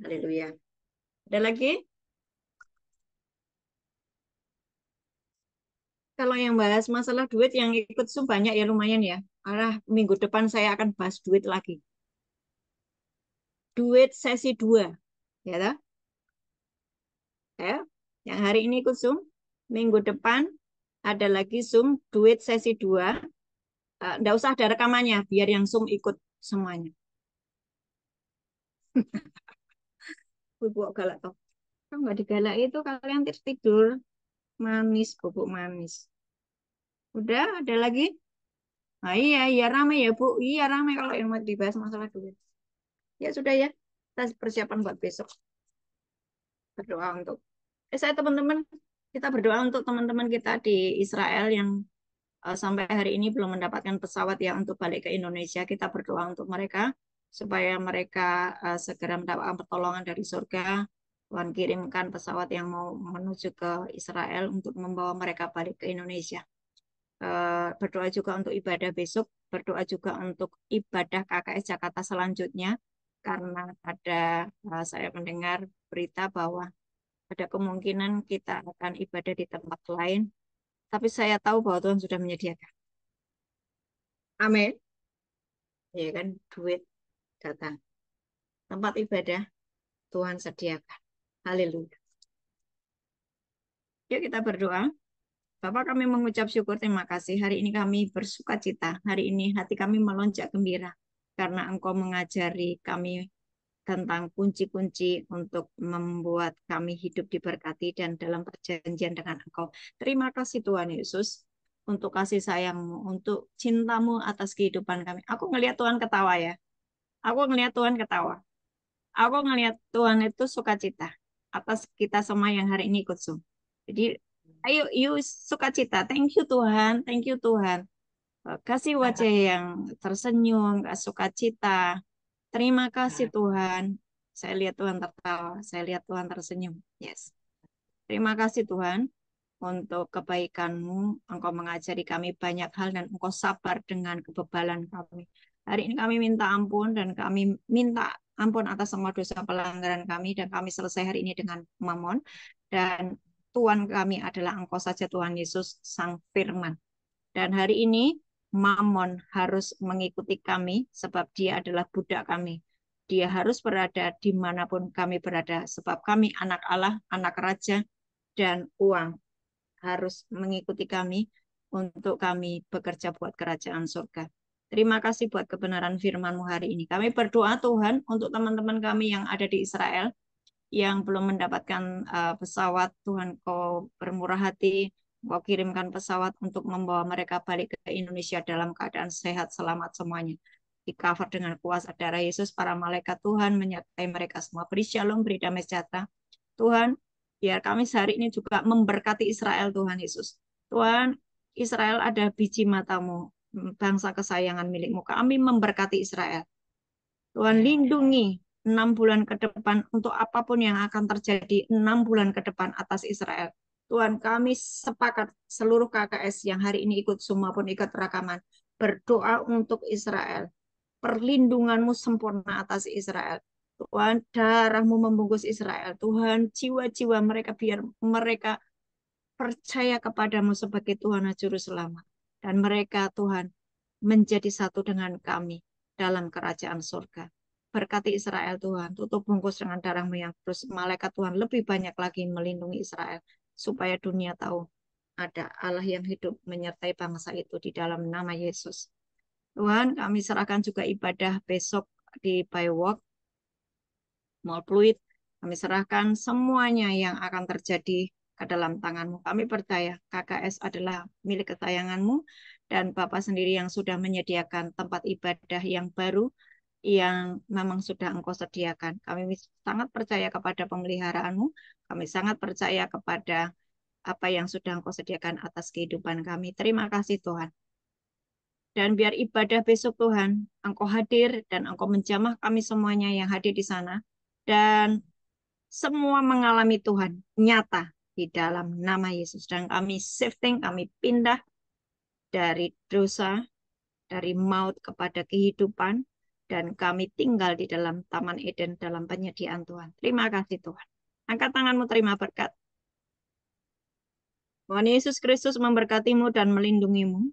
Haleluya. Ada lagi? Kalau yang bahas masalah duit yang ikut Zoom banyak ya lumayan ya. Minggu depan saya akan bahas duit lagi. Duit sesi 2. Ya toh? Ya. Yang hari ini ikut Zoom. Minggu depan ada lagi Zoom duit sesi 2. Nggak usah ada rekamannya biar yang Zoom ikut semuanya. Ibu galak toh. Kalau nggak digalak itu kalian tidur manis, bubuk manis. Udah, ada lagi? Nah, iya ramai ya Bu. Iya ramai kalau yang mau dibahas masalah duit. Ya sudah ya, kita persiapan buat besok. Berdoa untuk saya teman-teman, kita berdoa untuk teman-teman kita di Israel yang sampai hari ini belum mendapatkan pesawat ya untuk balik ke Indonesia. Kita berdoa untuk mereka supaya mereka segera mendapatkan pertolongan dari surga. Tuhan kirimkan pesawat yang mau menuju ke Israel untuk membawa mereka balik ke Indonesia. Berdoa juga untuk ibadah besok, berdoa juga untuk ibadah KKS Jakarta selanjutnya, karena ada saya mendengar berita bahwa ada kemungkinan kita akan ibadah di tempat lain, tapi saya tahu bahwa Tuhan sudah menyediakan. Amin. Ya kan, duit datang. Tempat ibadah Tuhan sediakan. Haleluya. Yuk kita berdoa. Bapak kami mengucap syukur, terima kasih. Hari ini kami bersuka cita. Hari ini hati kami melonjak gembira. Karena Engkau mengajari kami tentang kunci-kunci untuk membuat kami hidup diberkati dan dalam perjanjian dengan Engkau. Terima kasih Tuhan Yesus untuk kasih sayang-Mu, untuk cinta-Mu atas kehidupan kami. Aku ngelihat Tuhan ketawa ya. Aku ngelihat Tuhan ketawa. Aku ngelihat Tuhan itu sukacita atas kita semua yang hari ini ikut Zoom. Jadi ayo sukacita. Thank you Tuhan, thank you Tuhan. Kasih wajah yang tersenyum, sukacita. Terima kasih Tuhan. Saya lihat Tuhan tertawa, saya lihat Tuhan tersenyum. Yes. Terima kasih Tuhan untuk kebaikan-Mu. Engkau mengajari kami banyak hal dan Engkau sabar dengan kebebalan kami. Hari ini kami minta ampun dan kami minta ampun atas semua dosa pelanggaran kami dan kami selesai hari ini dengan Mamon. Dan Tuhan kami adalah Engkau saja Tuhan Yesus Sang Firman. Dan hari ini Mamon harus mengikuti kami sebab dia adalah budak kami. Dia harus berada dimanapun kami berada sebab kami anak Allah, anak Raja, dan uang harus mengikuti kami untuk kami bekerja buat kerajaan surga. Terima kasih buat kebenaran firman-Mu hari ini. Kami berdoa Tuhan untuk teman-teman kami yang ada di Israel yang belum mendapatkan pesawat. Tuhan Kau bermurah hati, Engkau kirimkan pesawat untuk membawa mereka balik ke Indonesia dalam keadaan sehat, selamat semuanya. Di cover dengan kuasa darah Yesus, para malaikat Tuhan menyertai mereka semua. Beri shalom, beri damai sejahtera. Tuhan, biar kami sehari ini juga memberkati Israel, Tuhan Yesus. Tuhan, Israel ada biji matamu, bangsa kesayangan milikmu. Kami memberkati Israel. Tuhan, lindungi 6 bulan ke depan untuk apapun yang akan terjadi 6 bulan ke depan atas Israel. Tuhan, kami sepakat seluruh KKS yang hari ini ikut Zoom maupun ikut rekaman berdoa untuk Israel. Perlindunganmu sempurna atas Israel. Tuhan, darahmu membungkus Israel. Tuhan, jiwa-jiwa mereka biar mereka percaya kepadamu sebagai Tuhan dan Juru Selamat. Dan mereka, Tuhan, menjadi satu dengan kami dalam kerajaan surga. Berkati Israel, Tuhan. Tutup bungkus dengan darahmu yang terus. Malaikat Tuhan lebih banyak lagi melindungi Israel. Supaya dunia tahu ada Allah yang hidup menyertai bangsa itu di dalam nama Yesus. Tuhan, kami serahkan juga ibadah besok di Bywalk, Mall Pluit. Kami serahkan semuanya yang akan terjadi ke dalam tangan-Mu. Kami percaya KKS adalah milik kesayangan-Mu dan Bapak sendiri yang sudah menyediakan tempat ibadah yang baru yang memang sudah Engkau sediakan. Kami sangat percaya kepada pemeliharaanmu. Kami sangat percaya kepada apa yang sudah Engkau sediakan atas kehidupan kami. Terima kasih Tuhan. Dan biar ibadah besok Tuhan, Engkau hadir dan Engkau menjamah kami semuanya yang hadir di sana. Dan semua mengalami Tuhan nyata di dalam nama Yesus. Dan kami shifting, kami pindah dari dosa, dari maut kepada kehidupan. Dan kami tinggal di dalam Taman Eden dalam penyediaan Tuhan. Terima kasih Tuhan. Angkat tanganmu terima berkat. Tuhan Yesus Kristus memberkatimu dan melindungimu.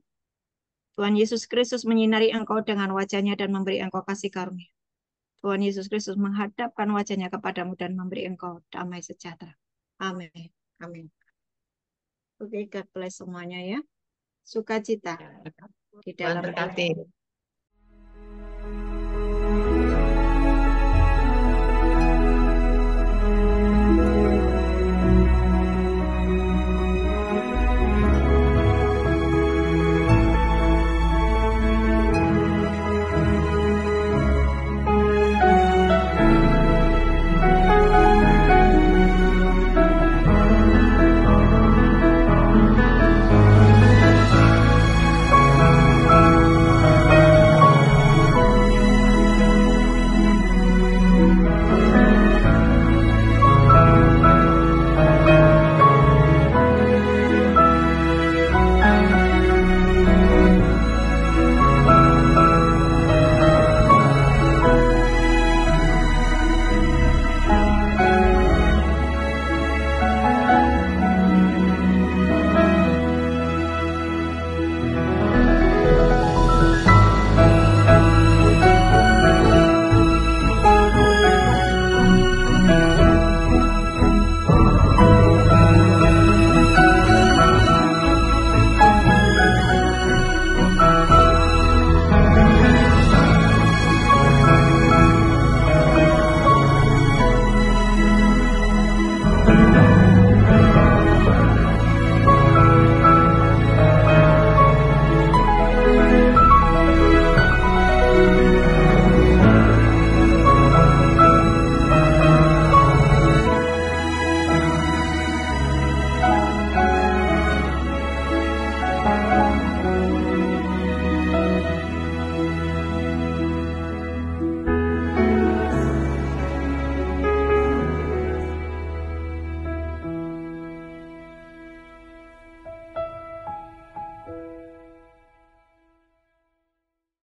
Tuhan Yesus Kristus menyinari engkau dengan wajahnya dan memberi engkau kasih karunia. Tuhan Yesus Kristus menghadapkan wajahnya kepadamu dan memberi engkau damai sejahtera. Amin. Amin. Oke, God bless semuanya ya. Sukacita di Tuhan dalam berkati.